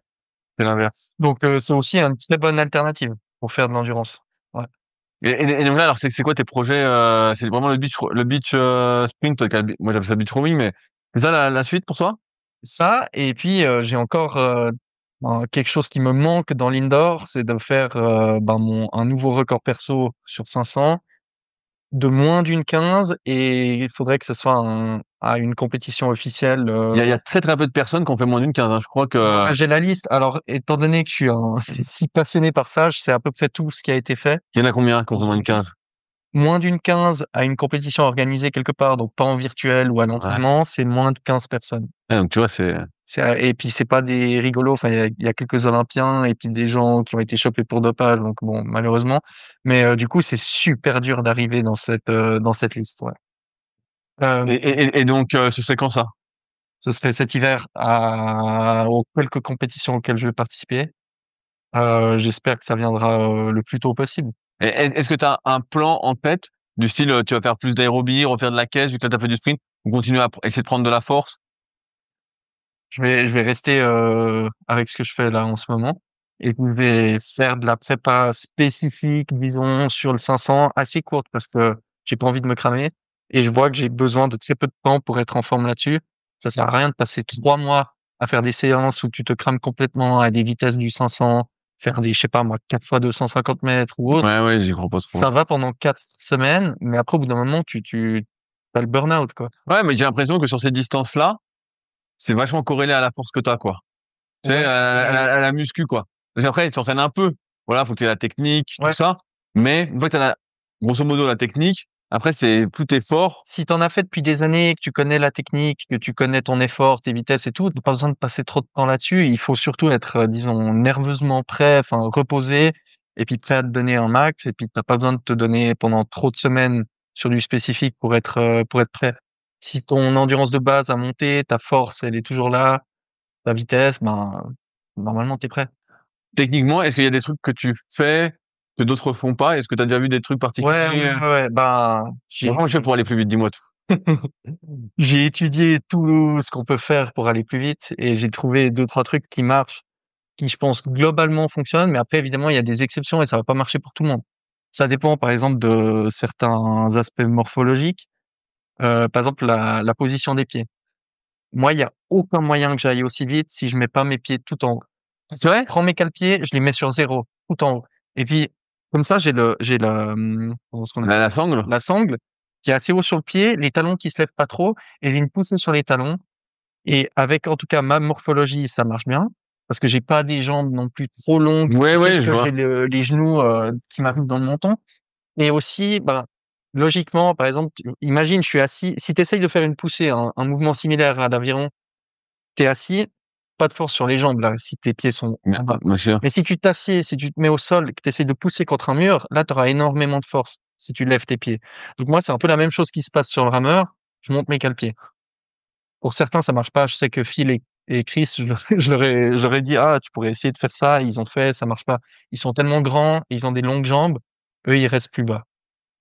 C'est l'inverse. Donc c'est aussi une très bonne alternative pour faire de l'endurance. Ouais. Et donc là, alors, c'est quoi tes projets? C'est vraiment le beach sprint. Moi, j'appelle ça beach rowing, mais c'est ça la suite pour toi? Ça, et puis j'ai encore quelque chose qui me manque dans l'indoor, c'est de faire un nouveau record perso sur 500 de moins d'une 15, et il faudrait que ce soit à une compétition officielle. Il y a très très peu de personnes qui ont fait moins d'une 15, hein. Je crois que J'ai la liste. Alors, étant donné que je suis si passionné par ça, je sais à peu près tout ce qui a été fait. il y en a combien qui ont Donc, fait moins j'ai d'une une liste. 15? Moins d'une 15 à une compétition organisée quelque part, donc pas en virtuel ou à Ouais. l'entraînement, c'est moins de 15 personnes. Ouais, donc tu vois, Et puis c'est pas des rigolos. Enfin, il y a quelques Olympiens et puis des gens qui ont été chopés pour dopage. Donc bon, malheureusement. Mais du coup, c'est super dur d'arriver dans cette liste. Ouais. Euh, et donc ce serait quand ça? Ce serait cet hiver aux quelques compétitions auxquelles je vais participer. J'espère que ça viendra le plus tôt possible. Est-ce que tu as un plan en tête du style tu vas faire plus d'aérobie, refaire de la caisse vu que là t'as fait du sprint, ou continuer à essayer de prendre de la force? Je vais rester avec ce que je fais là en ce moment, et je vais faire de la prépa spécifique, disons, sur le 500 assez courte parce que j'ai pas envie de me cramer et je vois que j'ai besoin de très peu de temps pour être en forme là-dessus. Ça sert à rien de passer 3 mois à faire des séances où tu te crames complètement à des vitesses du 500, faire des, je sais pas moi, 4 fois 250 mètres ou autre. Ouais, ouais, j'y crois pas trop. Ça va pendant 4 semaines, mais après, au bout d'un moment, tu as le burn-out, quoi. Ouais, mais j'ai l'impression que sur ces distances-là, c'est vachement corrélé à la force que t'as, quoi. Tu sais, Ouais, à la muscu, quoi. Parce qu'après, tu t'entraînes un peu. Voilà, faut que tu aies la technique, tout ouais. ça. Mais une fois que t'as grosso modo la technique, après, c'est plus t'es fort. Si t'en as fait depuis des années, que tu connais la technique, que tu connais ton effort, tes vitesses et tout, t'as pas besoin de passer trop de temps là-dessus. Il faut surtout être, disons, nerveusement prêt, enfin, reposé, et puis prêt à te donner un max, et puis t'as pas besoin de te donner pendant trop de semaines sur du spécifique pour être prêt. Si ton endurance de base a monté, ta force, elle est toujours là, ta vitesse, ben, normalement, t'es prêt. Techniquement, est-ce qu'il y a des trucs que tu fais que d'autres font pas? Est-ce que tu as déjà vu des trucs Ouais, ouais, particuliers? ouais, ouais. Ben, Bon, comment je fais pour aller plus vite? Dis-moi tout. j'ai étudié tout ce qu'on peut faire pour aller plus vite et j'ai trouvé deux, trois trucs qui marchent, qui je pense globalement fonctionnent, mais après évidemment il y a des exceptions et ça va pas marcher pour tout le monde. Ça dépend par exemple de certains aspects morphologiques, par exemple la position des pieds. Moi, il y a aucun moyen que j'aille aussi vite si je mets pas mes pieds tout en haut. C'est vrai? Je prends mes cale-pieds, je les mets sur zéro, tout en haut. Et puis comme ça, comment est-ce qu'on appelle La sangle? la sangle qui est assez haut sur le pied, les talons qui se lèvent pas trop, et j'ai une poussée sur les talons. Et avec, en tout cas, ma morphologie, ça marche bien parce que j'ai pas des jambes non plus trop longues Ouais, qui fait ouais, je que vois. j'ai les genoux qui m'arrivent dans le menton. Et aussi, ben, logiquement, par exemple, imagine, je suis assis. Si tu essayes de faire une poussée, un mouvement similaire à l'aviron, tu es assis, pas de force sur les jambes là, si tes pieds sont en bas. Monsieur. Mais si tu t'assieds, si tu te mets au sol, que tu essaies de pousser contre un mur, là, tu auras énormément de force si tu lèves tes pieds. Donc moi, c'est un peu la même chose qui se passe sur le rameur. Je monte mes cale-pieds. Pour certains, ça marche pas. Je sais que Phil et Chris, je leur ai dit, ah, tu pourrais essayer de faire ça. Ils ont fait, ça marche pas. Ils sont tellement grands, et ils ont des longues jambes. Eux, ils restent plus bas.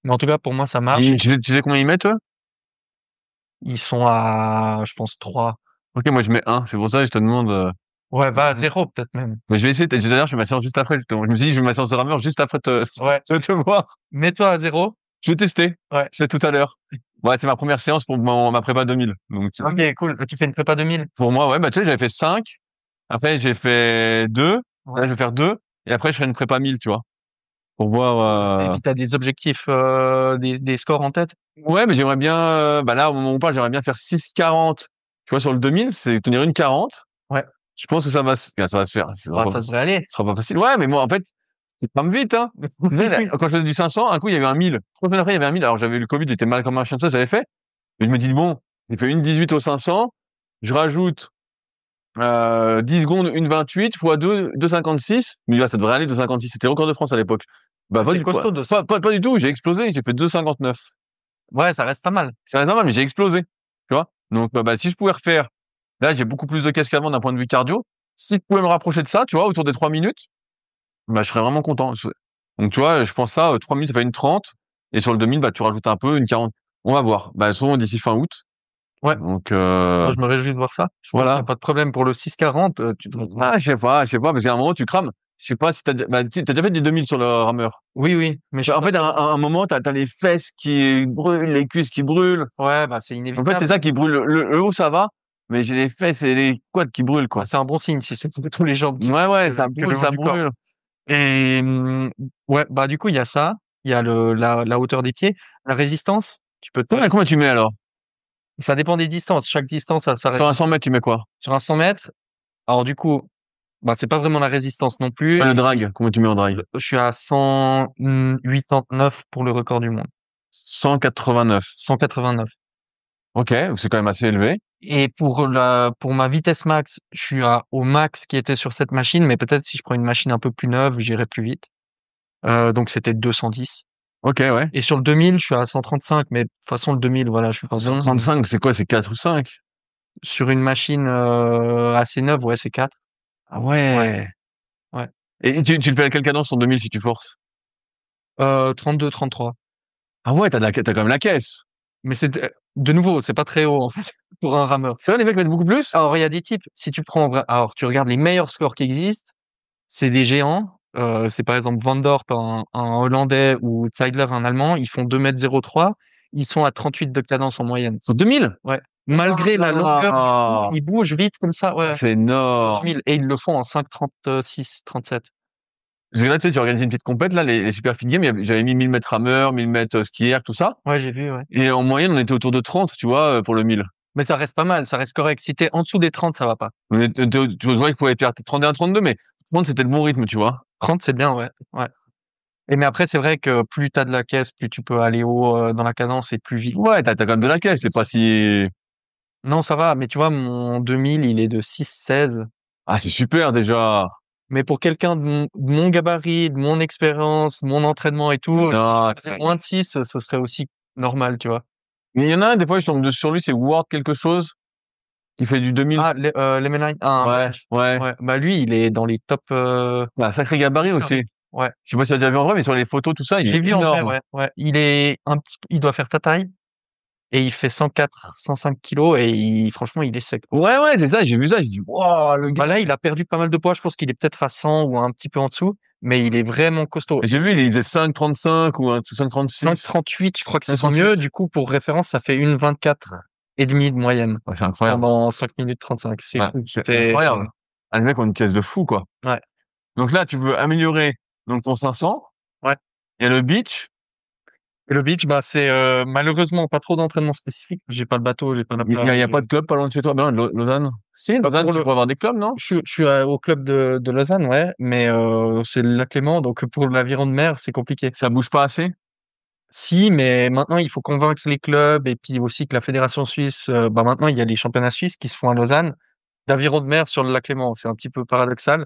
Mais en tout cas, pour moi, ça marche. Tu sais combien ils mettent, toi? Ils sont à, je pense, 3. Ok, moi je mets un. C'est pour ça que je te demande. Ouais, va à 0, peut-être même. Mais je vais essayer. D'ailleurs, je vais ma séance juste après, justement. Je me suis dit, je vais ma séance de rameur juste après Ouais. te voir. Mets-toi à 0. Je vais tester. Ouais. Je sais tout à l'heure. Ouais, c'est ma première séance pour ma prépa 2000. Donc, Ok, cool. Tu fais une prépa 2000. pour moi, ouais, bah, tu sais, j'avais fait 5. Après, j'ai fait 2. Là, Ouais. je vais faire 2. Et après, je ferai une prépa 1000, tu vois. pour Et voir. puis, tu as des objectifs, des scores en tête? Ouais, mais j'aimerais bien, bah là, au moment où on parle, j'aimerais bien faire 6,40. Tu vois, sur le 2000, c'est tenir une 40. Ouais. Je pense que ça va se faire. Bah, ça devrait aller. Ce sera pas facile. Ouais, mais moi, en fait, c'est pas vite, hein. Quand je faisais du 500, un coup, il y avait un 1000. 3 semaines après, il y avait un 1000. Alors, j'avais eu le Covid, j'étais mal comme un chien, ça, j'avais fait. Et je me dis, bon, j'ai fait une 18 au 500. Je rajoute, 10 secondes, une 28 fois 2, 2,56. Mais là, ça devrait aller, 2,56. C'était le record de France à l'époque. Bah, C'est costaud de ça. pas du tout. J'ai explosé. J'ai fait 2,59. Ouais, ça reste pas mal. Ça reste normal, mais j'ai explosé. Tu vois? Donc, bah, si je pouvais refaire, là, j'ai beaucoup plus de caisse qu'avant d'un point de vue cardio. Si je pouvais me rapprocher de ça, tu vois, autour des 3 minutes, bah, je serais vraiment content. Donc, tu vois, je pense ça, 3 minutes, ça fait une 30. Et sur le 2000, bah, tu rajoutes un peu, une 40. On va voir. Bah, souvent d'ici fin août. Ouais. Donc, Moi, je me réjouis de voir ça. Je pense qu'il y a voilà. pas de problème pour le 6,40, tu devrais Ah, je sais pas, parce qu'à un moment, tu crames. Je sais pas si t'as déjà fait des 2000 sur le rameur. oui, oui, mais je suis En pas fait, à un moment, t'as les fesses qui brûlent, les cuisses qui brûlent. ouais, bah, c'est En fait, c'est inévitable. ça qui brûle. Le haut, ça va, mais j'ai les fesses et les quads qui brûlent, Bah, quoi. c'est un bon signe si c'est tous les jambes qui Ouais, ouais, que le haut ça du corps. brûle. Et ouais, bah, du coup, il y a ça, il y a la hauteur des pieds, la résistance, tu peux te Combien tu mets alors? ça dépend des distances, chaque distance a sa Sur un résistance. 100 mètres, tu mets quoi? Sur un 100 mètres, alors du coup, bah, c'est pas vraiment la résistance non plus. Le drag, combien tu mets en drag? Je suis à 189 pour le record du monde. 189. 189. Ok, c'est quand même assez élevé. Et pour ma vitesse max, je suis au max qui était sur cette machine, mais peut-être si je prends une machine un peu plus neuve, j'irai plus vite. Donc c'était 210. Ok, ouais. Et sur le 2000, je suis à 135, mais de toute façon, le 2000, voilà, je suis pas bon. 135, c'est quoi? C'est 4 ou 5? Sur une machine, assez neuve, ouais, c'est 4. Ah Ouais, ouais. ouais. Et tu le fais à quelle cadence ton 2000 si tu forces? 32, 33. Ah ouais, t'as quand même la caisse. Mais de nouveau, c'est pas très haut, en fait, pour un rameur. C'est vrai, les mecs mettent beaucoup plus? Alors, il y a des types, si tu prends, alors, tu regardes les meilleurs scores qui existent, c'est des géants. C'est par exemple Van Dorp, un Hollandais, ou Zeidler, un Allemand. Ils font 2,03 m. Ils sont à 38 de cadence en moyenne. Sur 2000? Ouais. Malgré la longueur du coup, Ah, ils bougent vite comme ça. Ouais. c'est énorme. 2000. Et ils le font en 5,36, 37. Parce que là, tu sais, j'ai organisé une petite compète, là, les Super Fit Games, j'avais mis 1000 mètres rameur, 1000 mètres skier, tout ça. Ouais, j'ai vu, ouais. Et en moyenne, on était autour de 30, tu vois, pour le 1000. Mais ça reste pas mal, ça reste correct. Si t'es en dessous des 30, ça va pas. Tu vois qu'il pouvait faire 31, 32, mais 30, c'était le bon rythme, tu vois. 30, c'est bien, ouais. Ouais. Et mais après, c'est vrai que plus t'as de la caisse, plus tu peux aller haut dans la cadence et plus vite. Ouais, t'as quand même de la caisse, c'est pas si... Non, ça va. Mais tu vois, mon 2000, il est de 6,16. Ah, c'est super, déjà. Mais pour quelqu'un de mon gabarit, de mon expérience, mon entraînement et tout, Non, c'est moins de 6, ce serait aussi normal, tu vois. mais il y en a un, des fois, je tombe sur lui, c'est Ward quelque chose, qui fait du 2000. Ah, Lemonine, un Ouais, Belge. ouais. Ouais, bah lui, il est dans les top. Un sacré gabarit 10, hein. aussi. Ouais, Je sais pas si tu as déjà vu en vrai, mais sur les photos, tout ça, il je l'ai est vu en vrai, énorme. ouais, ouais. Il doit faire ta taille et il fait 104, 105 kilos et franchement, il est sec. Ouais, ouais, c'est ça, j'ai vu ça, j'ai dit, wow, le gars. Bah là, il a perdu pas mal de poids. Je pense qu'il est peut-être à 100 ou un petit peu en dessous, mais il est vraiment costaud. Et j'ai vu, il faisait 5,35 ou un 5,36. 5,38, je crois que c'est son 5,38. mieux. Du coup, pour référence, ça fait une 24 et demi de moyenne Ouais, c'est incroyable. pendant 5 minutes 35. C'est Ouais, fou. c'est incroyable. Ah, les mecs ont une caisse de fou, quoi. Ouais, Donc là, tu veux améliorer, donc ton 500. ouais. Il y a le beach. Et le beach, bah c'est malheureusement pas trop d'entraînement spécifique. J'ai pas le bateau, j'ai pas la plage. Il y a pas de club pas loin de chez toi. Ben non, Lausanne. Si, Bah, Lausanne, tu pourrais avoir des clubs, non? je suis au club de Lausanne, ouais, mais c'est le lac Léman, donc pour l'aviron de mer, c'est compliqué. Ça bouge pas assez? Si, mais maintenant il faut convaincre les clubs et puis aussi que la fédération suisse, bah maintenant il y a les championnats suisses qui se font à Lausanne d'aviron de mer sur le lac Léman. C'est un petit peu paradoxal,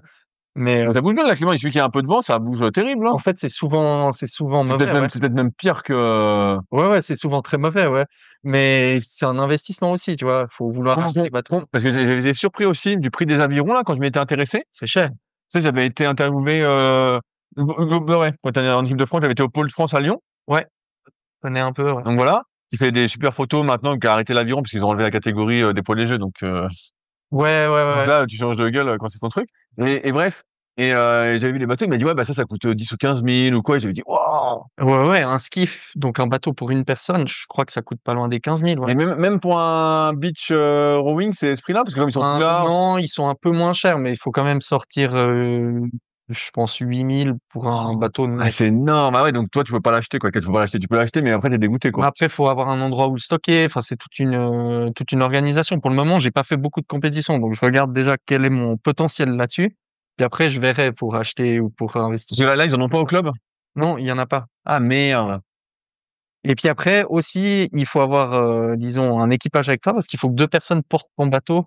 mais Ça bouge bien, là, Clément. Il suffit qu'il y ait un peu de vent, ça bouge terrible, hein. en fait c'est souvent mauvais, ouais. C'est peut-être même pire que... Ouais, ouais, c'est souvent très mauvais, ouais. Mais c'est un investissement aussi, tu vois. Faut vouloir acheter les bateaux. Parce que j'ai été surpris aussi du prix des avirons, là, quand je m'y étais intéressé. C'est cher. Tu sais, j'avais été interviewé, ouais, quand t'es en équipe de France, j'avais été au Pôle de France à Lyon. Ouais, je connais un peu, ouais. Donc voilà. Qui fait des super photos maintenant, qui a arrêté l'aviron parce qu'ils ont enlevé la catégorie des poids légers. Donc, Ouais, ouais, ouais, donc ouais. là, tu changes de gueule quand c'est ton truc. Et bref. Et j'avais vu les bateaux, il m'a dit, ouais, bah ça coûte 10 ou 15 000 ou quoi. Et j'avais dit, waouh! Ouais, ouais, un skiff, donc un bateau pour une personne, je crois que ça coûte pas loin des 15 000, ouais. Et même pour un beach rowing, c'est ce prix-là, parce que comme ils sont tout larges. Non, ils sont un peu moins chers, mais il faut quand même sortir je pense 8 000 pour un bateau Ah, net. c'est énorme. Ah ouais, donc toi, tu peux pas l'acheter, quoi. Tu peux pas l'acheter. Tu peux l'acheter, mais après, t'es dégoûté, Mais quoi. après, faut avoir un endroit où le stocker. Enfin, c'est toute une organisation. Pour le moment, j'ai pas fait beaucoup de compétitions, donc je regarde déjà quel est mon potentiel là-dessus. Puis après, je verrai pour acheter ou pour investir. Parce que là, ils en ont pas au club? Non, il y en a pas. Ah, merde. Et puis après aussi, il faut avoir, disons, un équipage avec toi parce qu'il faut que deux personnes portent ton bateau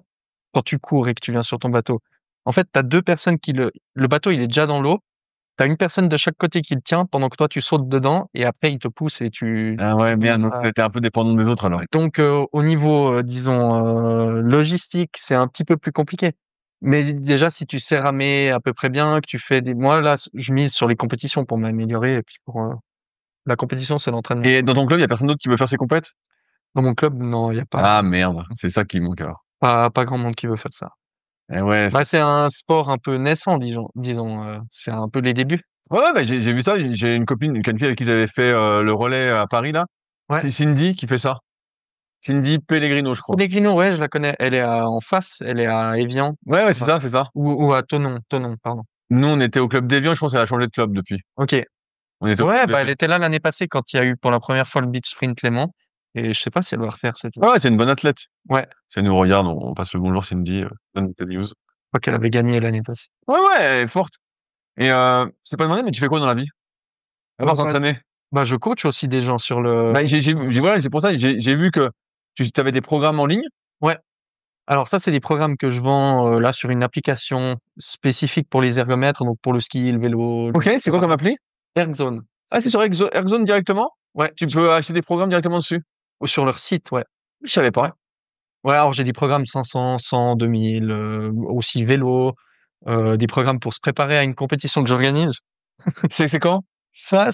quand tu cours et que tu viens sur ton bateau. En fait, tu as deux personnes qui le bateau, il est déjà dans l'eau. Tu as une personne de chaque côté qui le tient pendant que toi tu sautes dedans et après il te pousse et Ah ouais, tu merde. commences Donc, à. t'es un peu dépendant des autres, alors. Donc au niveau, disons, logistique, c'est un petit peu plus compliqué. Mais déjà, si tu sais ramer à peu près bien, que tu fais moi là, je mise sur les compétitions pour m'améliorer et puis pour la compétition, c'est l'entraînement. Et dans ton club, il y a personne d'autre qui veut faire ses compètes? Dans mon club, non, il y a Ah, merde. C'est ça qui manque, alors. pas grand monde qui veut faire ça. Eh ouais, Bah, c'est un sport un peu naissant, disons, c'est un peu les débuts. ouais, ouais, bah, j'ai vu ça. J'ai une copine, une fille avec qui j'avais fait le relais à Paris, là. Ouais. C'est Cindy qui fait ça. Cindy Pellegrino, je crois. Pellegrino, ouais, je la connais. Elle est en face, elle est à Évian. Ouais, ouais, c'est Ouais. ça, c'est ça. Ou à Thonon, pardon. Nous, on était au club d'Evian. Je pense qu'elle a changé de club depuis. Ok. On était au Ouais, club bah, elle d'Evian. était là l'année passée quand il y a eu pour la première fois le Beach Sprint Léman. Et je sais pas si elle va refaire cette Ouais, année. ouais, c'est une bonne athlète. Ouais. Si elle nous regarde, on passe le bonjour, Cindy. Donne tes news. Je crois qu'elle avait gagné l'année passée. Ouais, ouais, elle est forte. Et c'est pas demandé, mais tu fais quoi dans la vie? À part Bah, t'entraîner? bah, je coach aussi des gens sur le. Bah, voilà, c'est pour ça, j'ai vu que tu avais des programmes en ligne. Ouais. Alors ça, c'est des programmes que je vends là sur une application spécifique pour les ergomètres, donc pour le ski, le vélo, Ok, c'est quoi comme appli? Ergzone. Ah, c'est sur Ergzone directement? Ouais, Tu peux acheter des programmes directement dessus? ou sur leur site, ouais. Je savais Ouais. pas. Ouais, alors j'ai des programmes 500, 100, 2000, aussi vélo, des programmes pour se préparer à une compétition que j'organise. C'est quand? Ça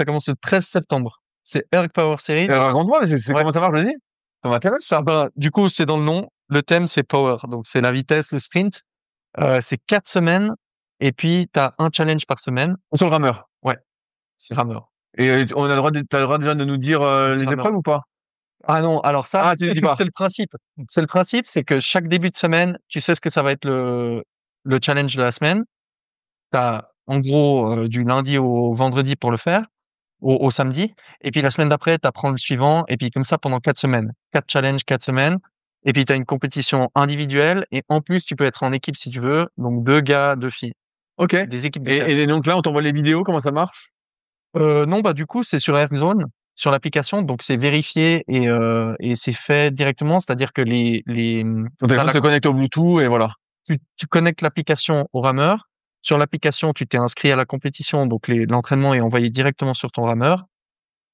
commence le 13 septembre. C'est Erg Power Series. Raconte-moi, mais c'est Ouais. comment ça marche, vas-y? Ça m'intéresse, ça. Ben, du coup, c'est dans le nom. Le thème, c'est Power. Donc, c'est la vitesse, le sprint. C'est 4 semaines. Et puis, tu as un challenge par semaine. Sur le rameur. Ouais, c'est rameur. Et on a le droit t'as le droit déjà de nous dire C'est les rameur. épreuves ou pas? Ah non, alors ça, Ah, tu ne dis pas. c'est le principe. C'est le principe, c'est que chaque début de semaine, tu sais ce que ça va être le challenge de la semaine. T'as en gros du lundi au vendredi pour le faire, au samedi. Et puis la semaine d'après, tu apprends le suivant. Et puis comme ça pendant 4 semaines. 4 challenges, 4 semaines. Et puis tu as une compétition individuelle. Et en plus, tu peux être en équipe si tu veux. Donc 2 gars, 2 filles. Ok. Des équipes de 4. Et donc là, on t'envoie les vidéos, comment ça marche? Non, bah du coup, c'est sur AirZone, sur l'application. Donc c'est vérifié et c'est fait directement. C'est-à-dire que Ton t'as téléphone se connecte au Bluetooth et voilà. tu connectes l'application au rameur. Sur l'application, tu t'es inscrit à la compétition, donc l'entraînement est envoyé directement sur ton rameur.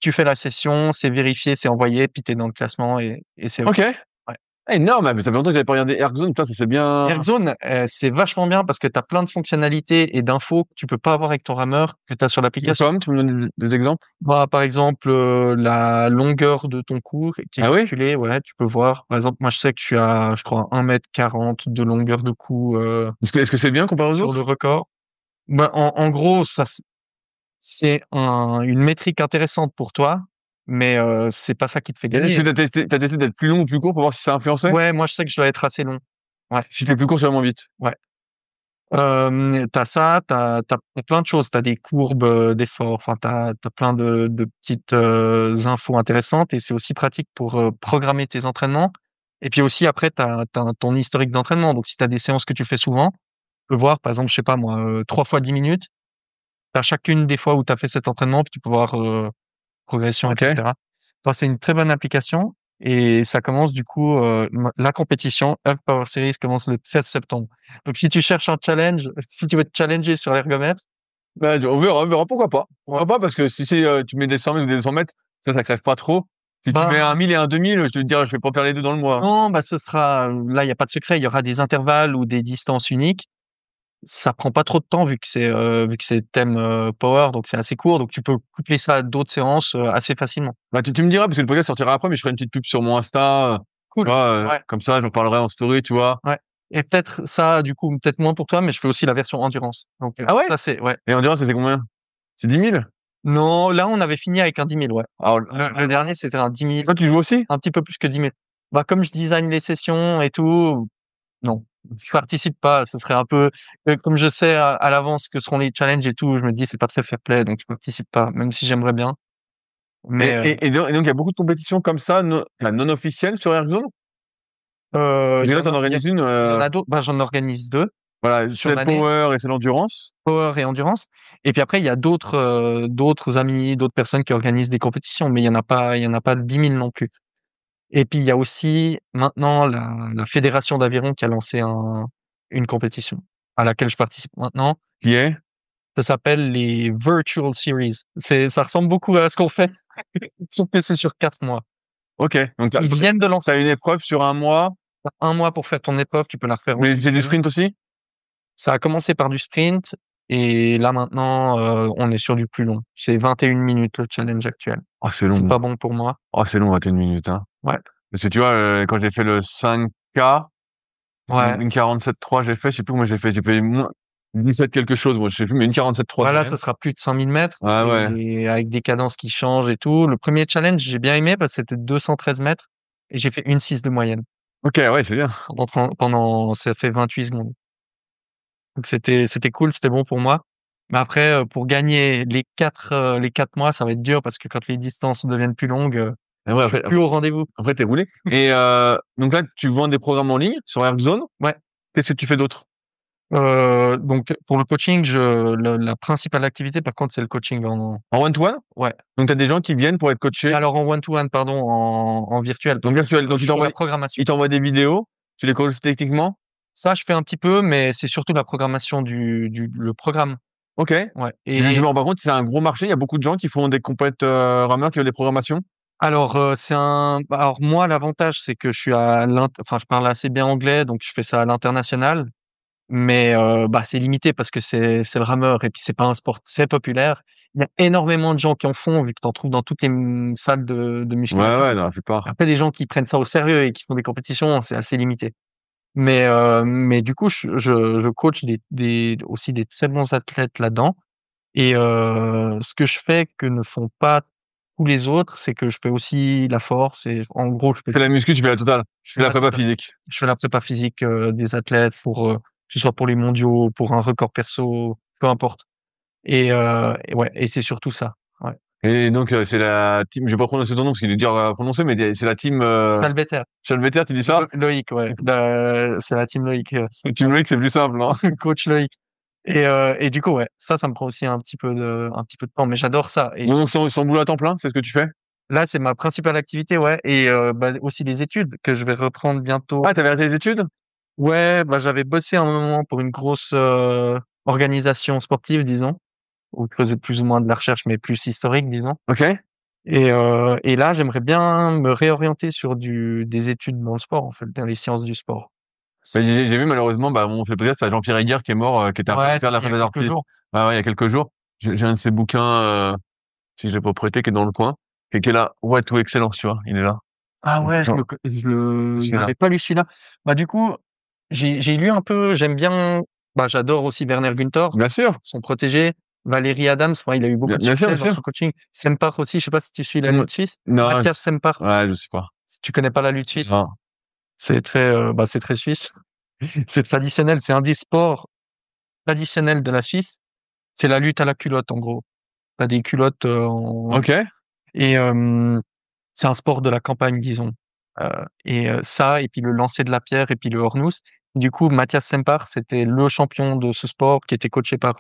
Tu fais la session, c'est vérifié, c'est envoyé, puis tu es dans le classement et c'est OK. Ok. Ouais. Ah, énorme, mais ça fait longtemps que j'avais pas regardé Ergzone, putain, ça c'est bien. AirZone, c'est vachement bien parce que tu as plein de fonctionnalités et d'infos que tu peux pas avoir avec ton rameur, que tu as sur l'application. Comme, tu me donnes des exemples? Bah, par exemple, la longueur de ton cours qui est Ah oui? calculée, ouais, tu peux voir. Par exemple, moi, je sais que je suis à, je crois, 1,40 m de longueur de cou Est-ce que c'est bien comparé aux sur le autres? record. Bah, en gros, c'est une métrique intéressante pour toi, mais c'est pas ça qui te fait Est-ce gagner. que t'as testé d'être plus long ou plus court pour voir si ça influençait? Ouais, moi je sais que je dois être assez long. Ouais, Si t'es plus court, ça va moins vite. ouais. Tu ça, t'as plein de choses. T'as des courbes d'efforts. Enfin, t'as plein de petites infos intéressantes et c'est aussi pratique pour programmer tes entraînements. Et puis aussi après, t'as ton historique d'entraînement. Donc si t'as des séances que tu fais souvent, tu peux voir, par exemple, je sais pas moi, 3 fois 10 minutes. T'as chacune des fois où t'as fait cet entraînement, puis tu peux voir progression, Ok. etc. Enfin, c'est une très bonne application et ça commence du coup la compétition Earth Power Series commence le 13 septembre. Donc si tu cherches un challenge, si tu veux te challenger sur l'ergomètre, Bah, on verra, pourquoi pas. ouais. Pourquoi pas, parce que si c'est, tu mets des 100 mètres ou des 200 mètres, ça crève pas trop. Si tu mets Ben un 1000 et un 2000, je te dirais, je vais pas faire les deux dans le mois. non, bah ce sera là, il y a pas de secret, il y aura des intervalles ou des distances uniques. Ça prend pas trop de temps vu que c'est thème power, donc c'est assez court, donc tu peux coupler ça à d'autres séances assez facilement. Bah, tu me diras, parce que le podcast sortira après, mais je ferai une petite pub sur mon Insta, tu Cool. vois, Ouais, comme ça, j'en parlerai en story, tu vois. ouais. Et peut-être ça, du coup, peut-être moins pour toi, mais je fais aussi la version endurance. Donc Ah ouais? ça c'est ouais. Et on dira, c'est combien? C'est 10 000? Non, là, on avait fini avec un 10 000, ouais. Alors, Le dernier, c'était un 10 000, toi, tu joues aussi? un petit peu plus que 10 000. Bah, comme je design les sessions et tout, non. Je participe pas. Ce serait un peu, comme je sais à l'avance que seront les challenges et tout, je me dis c'est pas très fair play, donc je participe pas, même si j'aimerais bien. Mais Et donc, il y a beaucoup de compétitions comme ça, non officielles sur Airzone? Parce il que y là, en t'en a, organises une, il y en a d'autres. Ben, j'en organise 2 voilà, sur c'est le l'année, power et c'est l'endurance. power et endurance. Et puis après, il y a d'autres amis, d'autres personnes qui organisent des compétitions, mais il y en a pas 10 000 non plus. Et puis il y a aussi maintenant la fédération d'aviron qui a lancé une compétition à laquelle je participe maintenant. Qui est? Ça s'appelle les Virtual Series. Ça ressemble beaucoup à ce qu'on fait sur PC sur 4 mois. Ok. Donc, Ils viennent de lancer t'as une épreuve sur un mois, 1 mois pour faire ton épreuve, tu peux la refaire mais autant que c'est tu du veux. sprint aussi? Ça a commencé par du sprint et là maintenant, on est sur du plus long. C'est 21 minutes le challenge actuel. Oh, c'est C'est long. pas bon pour moi. Oh, c'est long, 21 minutes, hein. Ouais, Parce que tu vois, quand j'ai fait le 5K, c'était ouais. une 47,3 j'ai fait, je sais plus comment j'ai fait moins 17 quelque chose, moi, je sais plus, mais une 47,3 quand Voilà, même. ça sera plus de 5000 mètres Ouais, ouais. et avec des cadences qui changent et tout. Le premier challenge, j'ai bien aimé parce que c'était 213 mètres et j'ai fait 1,6 de moyenne Ok, ouais, c'est bien. ça fait 28 secondes. Donc c'était cool, c'était bon pour moi. Mais après, pour gagner les 4 mois, ça va être dur parce que quand les distances deviennent plus longues, Et ouais, je suis plus au rendez-vous. après, t'es roulé. Et donc là, tu vends des programmes en ligne sur AirZone. Ouais. Qu'est-ce que tu fais d'autre? Donc pour le coaching, la principale activité, par contre, c'est le coaching En one-to-one? ouais. Donc, t'as des gens qui viennent pour être coachés Alors en one-to-one, pardon, en virtuel, en parce que je virtuel. Donc, coach sur la programmation. ils t'envoient des vidéos, tu les coaches techniquement. Ça, je fais un petit peu, mais c'est surtout la programmation le programme. Ok. Ouais. Je me Et rends pas compte, c'est un gros marché. Il y a beaucoup de gens qui font des compètes rameurs qui ont des programmations. alors, alors moi, l'avantage, c'est que je suis enfin, je parle assez bien anglais, donc je fais ça à l'international. Mais c'est limité parce que c'est le rameur et puis c'est pas un sport très populaire. Il y a énormément de gens qui en font, vu que tu en trouves dans toutes les salles de Ouais, musculation. ouais, dans la plupart. Après, des gens qui prennent ça au sérieux et qui font des compétitions, c'est assez limité. Mais du coup, je coach aussi des très bons athlètes là-dedans. Et ce que je fais que ne font pas tous les autres, c'est que je fais aussi la force et en gros, Tu fais la muscu, tu fais la totale. je Tu fais fais la la prépa totale. physique. Je fais la prépa physique des athlètes que ce soit pour les mondiaux, pour un record perso, peu importe. Et ouais, et c'est surtout ça. Ouais. Et donc, c'est la team, je vais pas prononcer ton nom parce qu'il est dur à prononcer, mais c'est la team, Salveter. Chalveter, tu dis ça? Loïc, ouais. C'est la team Loïc, Team Loïc, c'est plus simple, non? coach Loïc. Et du coup, ouais, ça me prend aussi un petit peu de temps, mais j'adore ça. Et Donc, son boulot à temps plein, c'est ce que tu fais? là, c'est ma principale activité, ouais. Et aussi les études que je vais reprendre bientôt. Ah, t'avais arrêté les études? Ouais, j'avais bossé un moment pour une grosse organisation sportive, disons, où je faisais plus ou moins de la recherche, mais plus historique, disons. Ok. Et là, j'aimerais bien me réorienter sur des études dans le sport, en fait, dans les sciences du sport. Bah, j'ai vu malheureusement, bah, on fait plaisir, c'est Jean-Pierre Eguerre qui est mort, qui était un peu Ouais, le père de la c'était il y a prépa quelques d'orthèse. jours. Ouais, ouais, il y a quelques jours. J'ai un de ses bouquins, si je l'ai pas prêté, qui est dans le coin, qui est là. Ouais, tout excellence, tu vois, il est là. Ah ouais, Genre, je celui-là. l'avais pas lu celui-là. Du coup, j'ai lu un peu, j'aime bien, j'adore aussi Werner Günther, Bien sûr, son protégé. Valérie Adams, il a eu beaucoup de bien sûr, bien succès dans sûr. son coaching. Sempach aussi, je sais pas si tu suis la Mm. lutte suisse. Non, Mathias Sempach, ouais, je sais pas. si tu connais pas la lutte suisse, Non. c'est très suisse. C'est traditionnel, c'est un des sports traditionnels de la Suisse. C'est la lutte à la culotte, en gros. T'as des culottes Ok. et c'est un sport de la campagne, disons. Ça, et puis le lancer de la pierre, et puis le Hornous. Du coup, Mathias Sempach, c'était le champion de ce sport qui était coaché par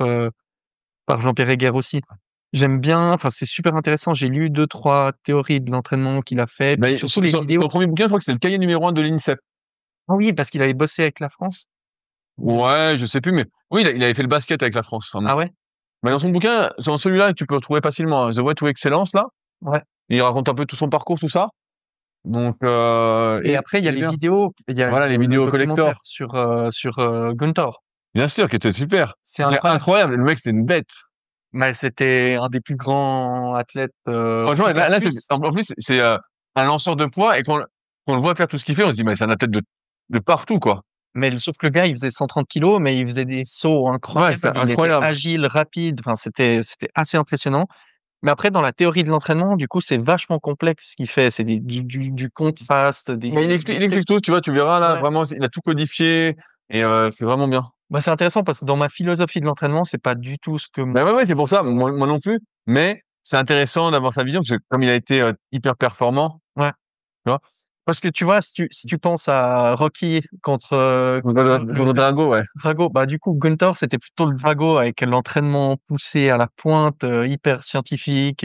Jean-Pierre Heger aussi. J'aime bien, enfin, c'est super intéressant. J'ai lu 2, 3 théories de l'entraînement qu'il a fait, Bah, puis surtout les son vidéos. premier bouquin, je crois que c'était le cahier numéro 1 de l'INSEP. Ah oui, parce qu'il avait bossé avec la France. Ouais, je sais plus, mais oui, il avait fait le basket avec la France. Ah ouais? Mais dans son bouquin, dans celui-là, tu peux retrouver facilement The Way to Excellence, là. Ouais. Il raconte un peu tout son parcours, tout ça. Donc, Et après, il y a il est les bien. vidéos, il y a Voilà, les le vidéos documentaire collector. sur Gunther. Bien sûr, qui était super. C'est Il est incroyable. incroyable. Le mec, c'était une bête. Mais c'était un des plus grands athlètes, en Franchement, tout cas là, suisse. en plus, c'est un lanceur de poids et quand on le voit faire tout ce qu'il fait, on se dit, mais c'est un athlète de partout, quoi. Mais sauf que le gars, il faisait 130 kilos, mais il faisait des sauts Ouais, incroyables. c'était Il était incroyable. agile, rapide. Enfin, c'était assez impressionnant. Mais après, dans la théorie de l'entraînement, du coup, c'est vachement complexe ce qu'il fait. C'est du contraste, Mais il des explique trucs. tout, tu vois, tu verras là, Ouais. vraiment, il a tout codifié. Et c'est vraiment bien. Bah, c'est intéressant parce que dans ma philosophie de l'entraînement, c'est pas du tout ce que Bah ouais, c'est pour ça. Moi non plus. Mais c'est intéressant d'avoir sa vision parce que comme il a été hyper performant, ouais. tu vois. Parce que tu vois, si tu penses à Rocky contre Contre Drago, ouais. Drago, bah du coup Gunther c'était plutôt le Drago avec l'entraînement poussé à la pointe, hyper scientifique.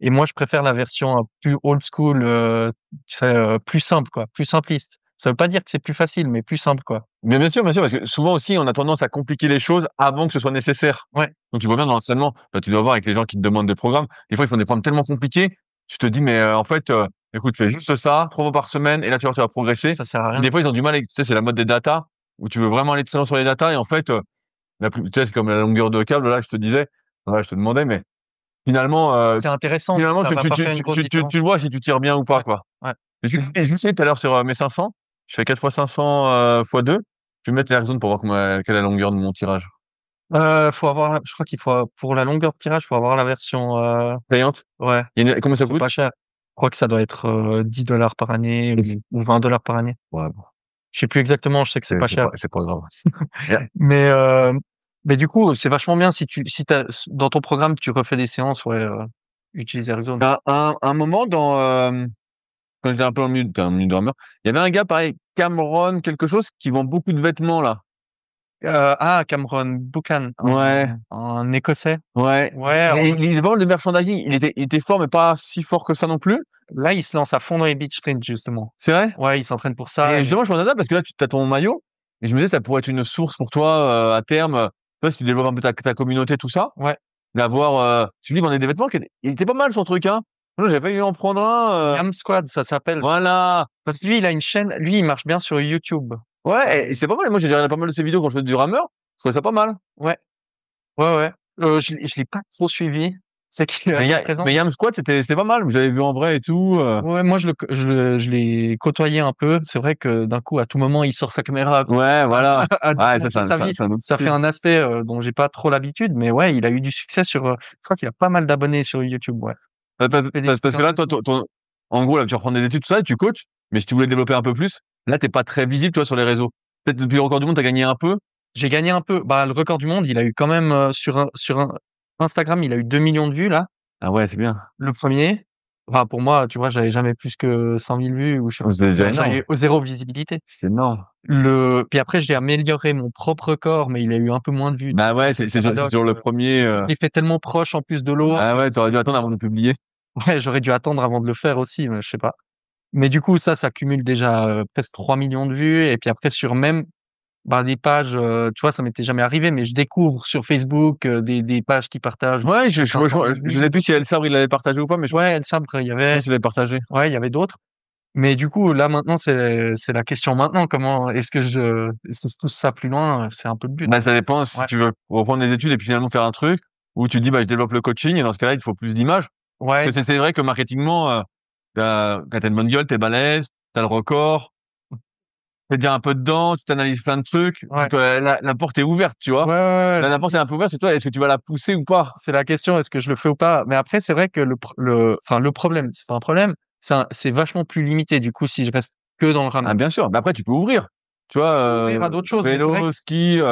Et moi je préfère la version plus old school, tu sais, plus simple quoi, plus simpliste. Ça veut pas dire que c'est plus facile, mais plus simple quoi. Bien sûr, parce que souvent aussi, on a tendance à compliquer les choses avant que ce soit nécessaire. Ouais, Donc, tu vois bien dans l'entraînement, bah, tu dois voir avec les gens qui te demandent des programmes. Des fois, ils font des programmes tellement compliqués, tu te dis, mais en fait, écoute, fais juste ça, 3 fois par semaine, et là, tu vois, tu vas progresser. ça sert à Et rien. des fois, ils ont du mal avec, tu sais, c'est la mode des data, où tu veux vraiment aller très loin sur les data, et en fait, tu sais, c'est comme la longueur de câble, là, je te disais, voilà, je te demandais, mais finalement, C'est intéressent, finalement, ça va pas faire une grosse tu différence. le vois si tu tires bien ou pas, Ouais, quoi. ouais. J'ai essayé tout à l'heure sur mes 500. Je fais 4 fois 500 fois 2. Je vais mettre les Airzones pour voir quelle est la longueur de mon tirage. Faut avoir, je crois qu'il faut, pour la longueur de tirage, faut avoir la version, Payante. ouais, Combien ça c'est coûte? pas cher. Je crois que ça doit être $10 par année ou $20 par année. Ouais, bon, Je sais plus exactement, je sais que c'est pas cher. c'est pas grave. Et Mais, mais du coup, c'est vachement bien si t'as, dans ton programme, tu refais des séances, ouais, utilise Airzone. un moment quand j'étais un peu en milieu de rameur, il y avait un gars pareil, Cameron, quelque chose, qui vend beaucoup de vêtements, là. Cameron Buchan, Ouais, un Écossais. ouais. Ouais, Et il vend le merchandising. Il était fort, mais pas si fort que ça non plus. là, il se lance à fond dans les beach sprints, justement. C'est vrai? Ouais, il s'entraîne pour Et ça. justement, je m'en adapte parce que là, tu as ton maillot. Et je me disais, ça pourrait être une source pour toi, à terme. Tu vois, si tu développes un peu ta communauté, tout ça. Ouais. D'avoir, tu lui vendait des vêtements il était pas mal son truc, hein. Moi, j'avais failli en prendre un, Yam Squad, ça s'appelle. voilà. Parce que lui, il a une chaîne, lui, il marche bien sur YouTube. Ouais, et c'est pas mal. Moi, j'ai regardé pas mal de ses vidéos quand je faisais du rameur. Je trouvais ça pas mal. Ouais, ouais, ouais. Je l'ai pas trop suivi. C'est qu'il est assez présent. Mais Yam Squad, c'était pas mal. J'avais vu en vrai et tout. Ouais, moi, je l'ai côtoyé un peu. C'est vrai que d'un coup, à tout moment, il sort sa caméra, Ouais, voilà. à Ouais, ça, montrer sa vie. c'est un autre Ça fait style. un aspect dont j'ai pas trop l'habitude, mais ouais, il a eu du succès sur. Je crois qu'il a pas mal d'abonnés sur YouTube. Ouais. Il fait des Parce vidéos que là, toi, intéressantes. en gros, là, tu reprends des études, tout ça, et tu coaches. Mais si tu voulais développer un peu plus, là, t'es pas très visible, toi, sur les réseaux. Peut-être depuis le record du monde, t'as gagné un peu. J'ai gagné un peu. Bah, le record du monde, il a eu quand même Instagram, il a eu 2 millions de vues là. Ah ouais, c'est bien. Le premier. Enfin, pour moi, tu vois, j'avais jamais plus que 100 000 vues ou je sais pas. Oh, c'est déjà énorme. J'avais zéro visibilité. C'est énorme. Puis après, j'ai amélioré mon propre record, mais il a eu un peu moins de vues. Bah ouais, c'est Paradoxe. sur le premier. Je l'ai fait tellement proche en plus de l'eau. Ah ouais, t'aurais dû attendre avant de publier. Ouais, j'aurais dû attendre avant de le faire aussi, mais je sais pas. Mais du coup, ça cumule déjà presque 3 millions de vues. Et puis après, sur même bah, des pages, tu vois, ça m'était jamais arrivé, mais je découvre sur Facebook des pages qui partagent Ouais, 500 000 je vues. sais plus si El Sabre il l'avait partagé ou pas, mais Ouais, El Sabre, il y je avait, pense qu'il l'avait partagé. ouais, il y avait d'autres. Mais du coup, là maintenant, c'est la question maintenant. Comment est-ce que je pousse ça plus loin? C'est un peu le but. Bah, ça dépend si Ouais, tu veux reprendre des études et puis finalement faire un truc où tu dis, bah, je développe le coaching et dans ce cas-là, il te faut plus d'images. ouais, Parce que c'est vrai que marketingement, t'as une bonne gueule, t'es balèze, t'as le record, t'es déjà un peu dedans, tu t'analyses plein de trucs. ouais, Donc, la porte est ouverte, tu vois. ouais, ouais, ouais. Là, la porte est un peu ouverte, c'est toi, est-ce que tu vas la pousser ou pas? C'est la question. Est-ce que je le fais ou pas? Mais après, c'est vrai que enfin, le problème, c'est pas un problème. C'est vachement plus limité. Du coup, si je reste que dans le Ah, rameur, bien sûr. Mais après, tu peux ouvrir. Tu vois, ouvrir à d'autres choses. Mais c'est vrai vélo, ski, tu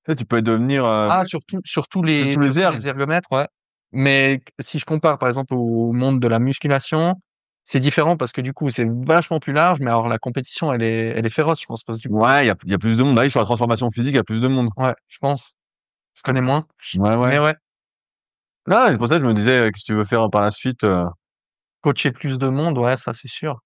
sais, tu peux devenir, sur tous les tous ergs. les ergomètres, ouais. Mais si je compare, par exemple, au monde de la musculation, c'est différent parce que du coup, c'est vachement plus large. Mais alors, la compétition, elle est féroce, je pense, parce que du coup, Ouais, il y a plus de monde. Bah oui, sur la transformation physique, il y a plus de monde. ouais, je pense. Je connais moins. Ouais, Mais ouais. ouais, Là, c'est pour ça que je me disais, qu'est-ce que tu veux faire par la suite? coacher plus de monde, ouais, ça, c'est sûr.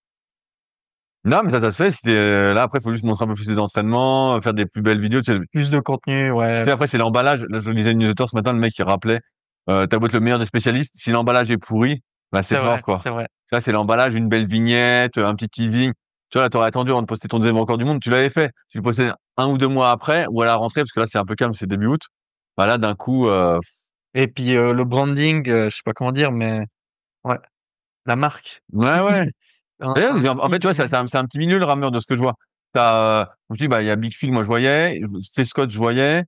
Non, mais ça se fait. Si là, après, il faut juste montrer un peu plus les entraînements, faire des plus belles vidéos. Plus de contenu, ouais. Tu sais, après, c'est l'emballage. Là, je lisais une newsletter ce matin, le mec qui rappelait, t'as beau être le meilleur des spécialistes, si l'emballage est pourri, bah, c'est C'est mort, vrai, quoi. c'est vrai. Ça, c'est l'emballage, une belle vignette, un petit teasing. Tu vois, là, t'aurais attendu avant de poster ton deuxième record du monde. Tu l'avais fait. Tu le postais 1 ou 2 mois après, ou à la rentrée, parce que là, c'est un peu calme, c'est début août. Bah, là, d'un coup, Et puis, le branding, je sais pas comment dire, mais ouais, la marque. ouais, ouais. D'ailleurs, en fait, tu vois, Style. c'est un petit milieu, le rameur, de ce que je vois. Je dis, bah, il y a Big Phil, moi, je voyais. Scott, je voyais.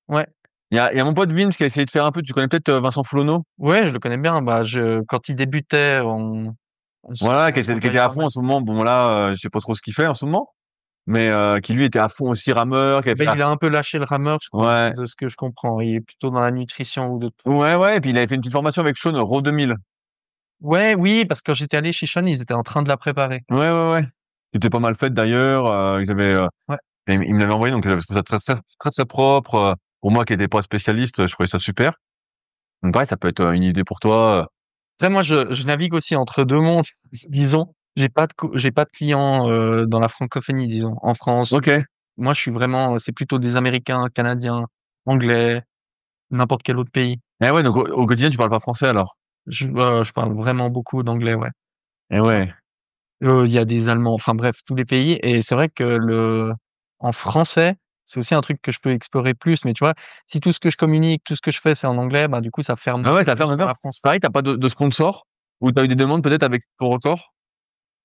Ouais. Il y a mon pote Vince qui a essayé de faire un peu. Tu connais peut-être Vincent Foulonneau? Ouais, je le connais bien. Bah, quand il débutait, Voilà, on se qui côtoyait était à pas fond mal. en ce moment. Bon, là, je sais pas trop ce qu'il fait en ce moment. mais qui lui était à fond aussi rameur, qui avait Ben, fait il a un peu lâché le rameur, je crois, ouais, de ce que je comprends. Il est plutôt dans la nutrition ou d'autres trucs. ouais, et puis il avait fait une petite formation avec Sean Raw 2000. Ouais, oui, parce que quand j'étais allé chez Sean, ils étaient en train de la préparer. Ouais. Qui était pas mal faite d'ailleurs. Ils avaient, Ouais. il me l'avait envoyé, donc j'avais trouvé ça très propre. Pour moi qui n'étais pas spécialiste, je trouvais ça super. Donc pareil, ça peut être une idée pour toi. Après, moi, je navigue aussi entre deux mondes, disons. J'ai pas de clients dans la francophonie, disons, en France. Ok. Moi, je suis vraiment, c'est plutôt des Américains, Canadiens, Anglais, n'importe quel autre pays. Eh ouais, donc au quotidien, tu parles pas français alors? Je parle vraiment beaucoup d'anglais, ouais. Eh ouais. Il y a des Allemands, enfin bref, tous les pays. Et c'est vrai que en français, c'est aussi un truc que je peux explorer plus. Mais tu vois, si tout ce que je communique, tout ce que je fais, c'est en anglais, bah du coup, ça ferme Ah ouais, ça plus ferme, ça sur ferme. la France. Pareil, t'as pas de sponsor? Ou t'as eu des demandes peut-être avec ton record?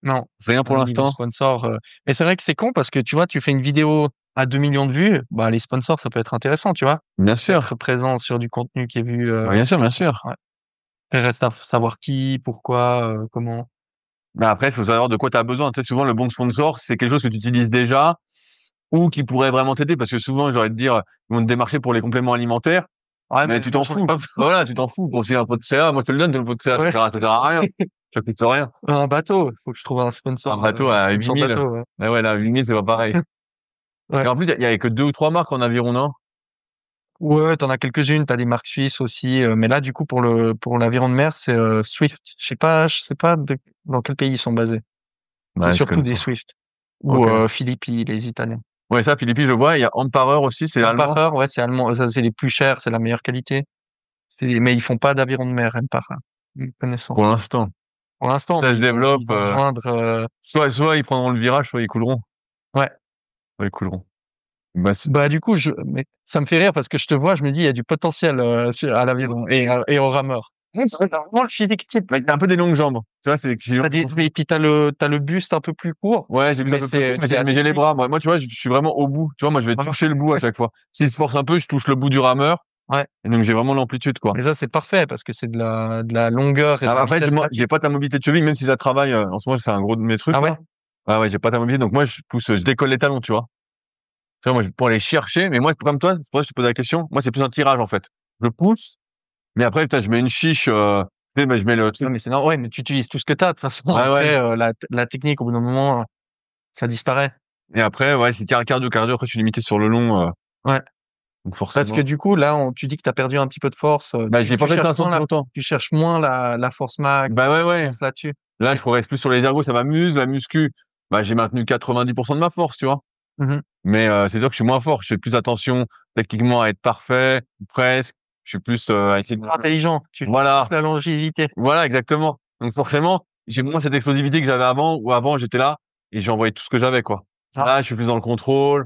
Non, Rien pour niveau l'instant. sponsor. Mais c'est vrai que c'est con parce que tu vois, tu fais une vidéo à 2 millions de vues, bah les sponsors, ça peut être intéressant, tu vois, Bien sûr. d'être présent sur du contenu qui est vu. Bah, bien sûr, bien sûr. Ouais. Après, reste à savoir qui, pourquoi, comment. Mais après, il faut savoir de quoi tu as besoin. Tu sais, souvent, le bon sponsor, c'est quelque chose que tu utilises déjà ou qui pourrait vraiment t'aider parce que souvent, j'aurais te dire, ils vont te démarcher pour les compléments alimentaires, Ouais, mais mais tu moi, t'en j'en ai fous. pas Voilà, tu t'en fous. Pour filer un pot de CA, moi, je te le donne, le pot de CA, besoin. Ouais. ça sert à rien. Ça coûte rien. Un bateau, faut que je trouve un Un sponsor bateau à sur 8000. bateau. Ouais. Mais ouais, là, 8000, c'est pas pareil. Et Ouais. en plus, il y avait que 2 ou 3 marques en aviron, non? Ouais, t'en as quelques-unes, t'as des marques suisses aussi, mais là, du coup, pour l'aviron de mer, c'est Swift. Je sais pas dans quel pays ils sont basés. C'est Ouais, je surtout connais des pas. Swift ou Ok. Philippi, les Italiens. Ouais, ça, Philippi, je vois. Il y a Emperor aussi, c'est allemand. Empacher, ouais, c'est allemand. Ça, c'est les plus chers, c'est la meilleure qualité. Mais ils font pas d'aviron de mer, Empacher, connaissant. Pour l'instant. Pour l'instant, Ça mais se développe. ils vont rejoindre. Soit ils prendront le virage, soit ils couleront. Ouais. Soit ils couleront. Bah, Bah du coup, mais ça me fait rire parce que je te vois, je me dis, il y a du potentiel à l'aviron et au rameur. c'est vrai, t'as vraiment le physique type. Bah, t'as un peu des longues jambes. Tu vois, Et puis t'as le buste un peu plus court, ouais, j'ai vu ça un mais peu plus court, mais c'est mais assez j'ai les quick. bras. Moi, tu vois, je suis vraiment au bout. Tu vois, moi, je vais Voilà. toucher le bout à chaque fois. S'il se force un peu, je touche le bout du rameur. Ouais. Et donc, j'ai vraiment l'amplitude, quoi. Mais ça, c'est parfait parce que c'est de la longueur et de la Après, vitesse j'ai rapide. pas ta mobilité de cheville, même si ça travaille, en ce moment, c'est un gros de mes Ah trucs, ouais? là. Ouais, j'ai pas ta mobilité. Donc, moi, je pousse, je décolle les talons, tu vois. Tu vois, moi, pour aller chercher, mais moi, comme toi, c'est pour ça que je te pose la question. Moi, c'est plus un tirage, en fait. Je pousse, mais après, putain, je mets une chiche, tu sais, je mets le Ouais, truc. mais c'est normal. Ouais, mais tu utilises tout ce que t'as. De toute façon, Ouais. après, la technique, au bout d'un moment, ça disparaît. Et après, ouais, c'est cardio. Après, je suis limité sur le long, Ouais. donc Parce que forcément. du coup, là, tu dis que t'as perdu un petit peu de force. Bah, j'ai pas fait de pinceau depuis longtemps. Tu cherches moins la force max, Bah, ouais. force là-dessus. Là, je progresse plus sur les ergos, ça m'amuse. La muscu, bah, j'ai maintenu 90% de ma force, tu vois. Mhm. Mais c'est sûr que je suis moins fort. Je fais plus attention techniquement à être parfait, presque. Je suis plus à essayer de... Intelligent. Tu Voilà, pousses la longévité. voilà, exactement. Donc forcément, j'ai moins cette explosivité que j'avais avant, où avant, j'étais là et j'envoyais tout ce que j'avais, quoi. Ah, Là, je suis plus dans le contrôle.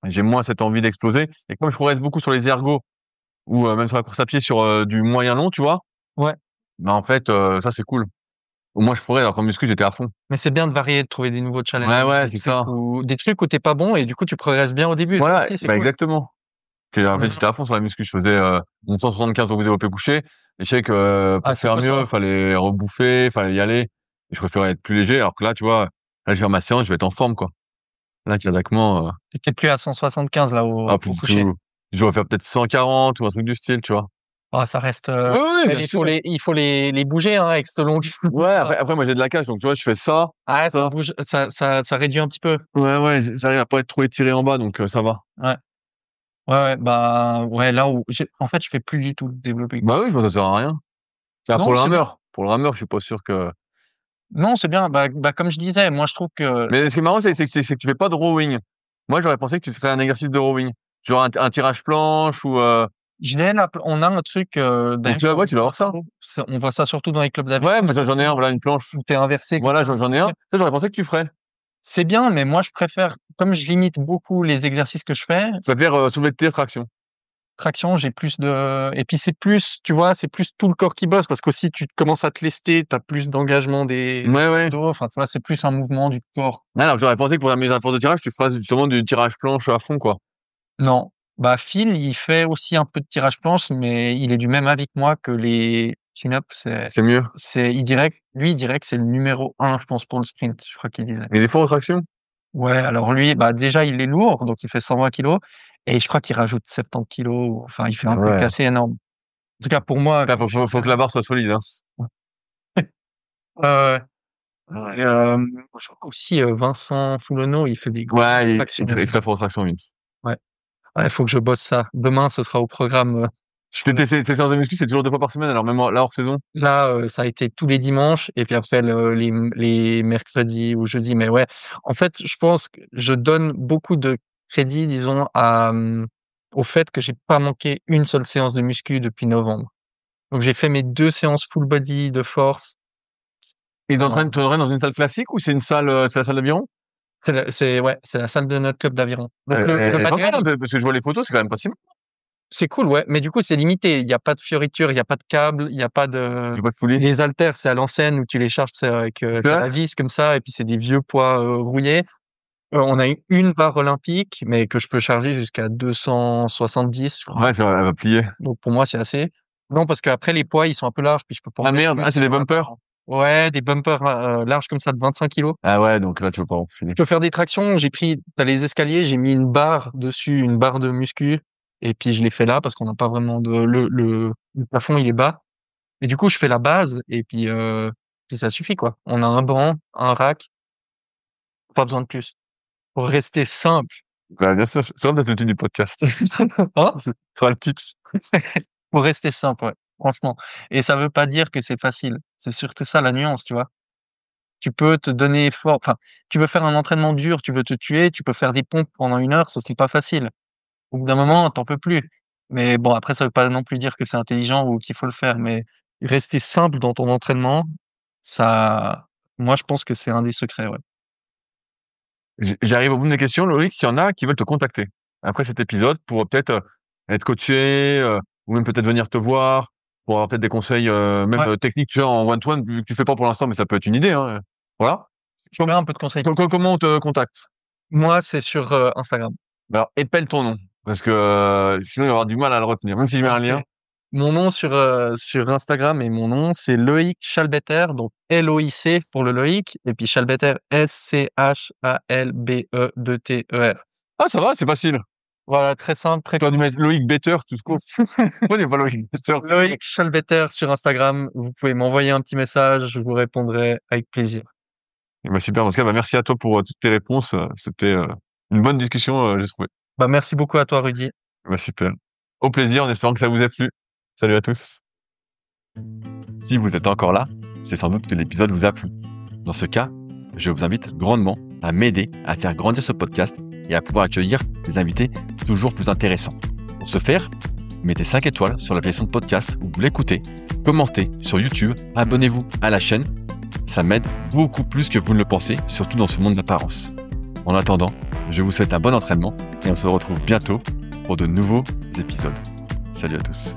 J'ai moins cette envie d'exploser. Et comme je progresse beaucoup sur les ergos, ou même sur la course à pied sur du moyen long, tu vois, ouais. bah en fait, ça, c'est cool. Au moins, je pourrais, alors qu'en muscu, j'étais à fond. Mais c'est bien de varier, de trouver des nouveaux challenges, Ouais, c'est ça. des trucs où t'es pas bon et du coup tu progresses bien au début. Ça Voilà, aussi, c'est bah cool. exactement. En fait, Mhm. j'étais à fond sur la muscu. Je faisais mon 175 au développé couché. Et je sais que Ah, pour c'est faire beau mieux, ça. fallait rebouffer, fallait y aller. Et je préférais être plus léger. Alors que là, tu vois, là, je vais faire ma séance, je vais être en forme, quoi. Là, cardiaquement, T'es plus à 175 là plus au du coucher. tout. Je vais faire peut-être 140 ou un truc du style, tu vois. Ah, ça reste. Oui, Ouais, bien sûr. il faut les bouger hein, avec cette longue. Ouais, après, moi, j'ai de la cage. Donc, tu vois, je fais ça, Ah, ça ça. bouge, ça réduit un petit peu. Ouais, j'arrive à pas être trop étiré en bas, donc ça va. Ouais. Ouais, bah ouais, là où en fait je fais plus du tout de développer. Bah oui, je vois, ça sert à rien. C'est pour Non, le c'est bien. rameur. Pour le rameur, je suis pas sûr que... Non, c'est bien. Bah comme je disais, moi je trouve que Mais ce qui est marrant, c'est que tu fais pas de rowing. Moi, j'aurais pensé que tu ferais un exercice de rowing. Genre un tirage planche ou on a un truc donc d'ailleurs tu vas ouais, tu vas voir ça. on voit ça surtout dans les clubs Ouais, d'aviron, mais j'en ai un, voilà, une planche. où t'es inversé comme Voilà, ça. j'en ai un. Ça, j'aurais pensé que tu ferais. C'est bien, mais moi je préfère, comme je limite beaucoup les exercices que je fais, Ça veut dire soulever de tir, traction. traction, j'ai plus et puis c'est plus, tu vois, c'est plus tout le corps qui bosse parce qu'aussi tu commences à te lester, t'as plus d'engagement Ouais. dos, enfin tu vois, c'est plus un mouvement du corps. Alors que j'aurais pensé que pour la mise à force de tirage, tu ferais justement du tirage planche à fond, quoi. Non, bah Phil, il fait aussi un peu de tirage planche, mais il est du même avis que moi que les chin-up, C'est mieux. il dirait que c'est le numéro un, je pense, pour le sprint, je crois qu'il disait. Et des fois en traction? Ouais, alors lui, bah, déjà, il est lourd, donc il fait 120 kilos et je crois qu'il rajoute 70 kilos. Enfin, il fait un Ah truc ouais. assez énorme. En tout cas, pour moi, Putain, quand je suis faut que la barre soit solide, hein. ouais, ouais, ouais. Je crois aussi, Vincent Foulonneau, il fait des grosses Ouais, tractions. il très fort en traction, Vince. Ouais. Ouais, faut que je bosse ça. Demain, ce sera au programme. Je Tes séances de muscu, c'est toujours 2 fois par semaine, alors même là, hors saison? Là, ça a été tous les dimanches et puis après les mercredis ou jeudis. Mais ouais, en fait, je pense que je donne beaucoup de crédit, disons, au fait que j'ai pas manqué une seule séance de muscu depuis novembre. Donc j'ai fait mes 2 séances full body de force. Et Pendant t'entraînes dans une salle classique ou c'est c'est la salle d'aviron? c'est la salle de notre club d'aviron. Donc le Elle est pas mal, manuel, hein, parce que je vois les photos, c'est quand même pas si mal. c'est cool, ouais, mais du coup, c'est limité. Il y a pas de fioriture, il y a pas de câble, il y a pas de Il y a pas de poulie. les haltères, c'est à l'ancienne où tu les charges, tu sais, avec, C'est tu vrai? la vis comme ça et puis c'est des vieux poids, rouillés. On a eu une barre olympique, mais que je peux charger jusqu'à 270, je crois. Ouais, c'est vrai, elle va plier. Donc pour moi, c'est assez. Non, parce qu'après les poids, ils sont un peu larges, puis je peux pas en Ah mettre merde, ah, plus c'est des sur un bumpers? banc. Ouais, des bumpers, larges comme ça de 25 kilos. Ah ouais, donc là, tu peux pas en filer. Je peux faire des tractions. T'as les escaliers, j'ai mis une barre dessus, une barre de muscu, et puis je l'ai fait là parce qu'on n'a pas vraiment le plafond, il est bas. Et du coup, je fais la base, et puis ça suffit, quoi. On a un banc, un rack, pas besoin de plus. Pour rester simple. Bah, bien sûr, c'est peut-être le titre du podcast. Hein? Ce sera le titre. Pour rester simple, ouais, franchement. Et ça veut pas dire que c'est facile. C'est surtout ça la nuance, tu vois? Tu peux te donner fort, enfin, tu veux faire un entraînement dur, tu veux te tuer, tu peux faire des pompes pendant 1 heure, ça c'est pas facile. Au bout d'un moment, t'en peux plus. Mais bon, après, ça veut pas non plus dire que c'est intelligent ou qu'il faut le faire, mais rester simple dans ton entraînement, ça, moi, je pense que c'est un des secrets, ouais. J'arrive au bout de mes questions, Loïc. S'il y en a qui veulent te contacter après cet épisode pour peut-être être coaché ou même peut-être venir te voir pour avoir peut-être des conseils même Ouais, techniques, tu vois, en one-to-one, vu que tu fais pas pour l'instant, mais ça peut être une idée, hein. Voilà. je mets un peu de conseils. Comment on te contacte? Moi, c'est sur Instagram. Alors, épelle ton nom, parce que sinon il va y avoir du mal à le retenir, même si je mets Ouais, un lien. mon nom sur Instagram et mon nom, c'est Loïc Chalbetter, donc Loic pour le Loïc, et puis Chalbetter, Schalbeter. Ah, ça va, c'est facile. Voilà, très simple, très Tu as dû court. mettre Loïc Better, tout ce qu'on. Pourquoi il n'y a pas Loïc Better? Loïc Chalbetter sur Instagram, vous pouvez m'envoyer un petit message, je vous répondrai avec plaisir. Eh ben, super, en tout cas, bah, merci à toi pour toutes tes réponses. C'était une bonne discussion, j'ai trouvé. Bah, merci beaucoup à toi, Rudy. Bah, super. Au plaisir, en espérant que ça vous ait plu. Salut à tous. Si vous êtes encore là, c'est sans doute que l'épisode vous a plu. Dans ce cas, je vous invite grandement à m'aider à faire grandir ce podcast et à pouvoir accueillir des invités toujours plus intéressants. Pour ce faire, mettez 5 étoiles sur l'application de podcast où vous l'écoutez, commentez sur YouTube, abonnez-vous à la chaîne. Ça m'aide beaucoup plus que vous ne le pensez, surtout dans ce monde d'apparence. En attendant, je vous souhaite un bon entraînement et on se retrouve bientôt pour de nouveaux épisodes. Salut à tous.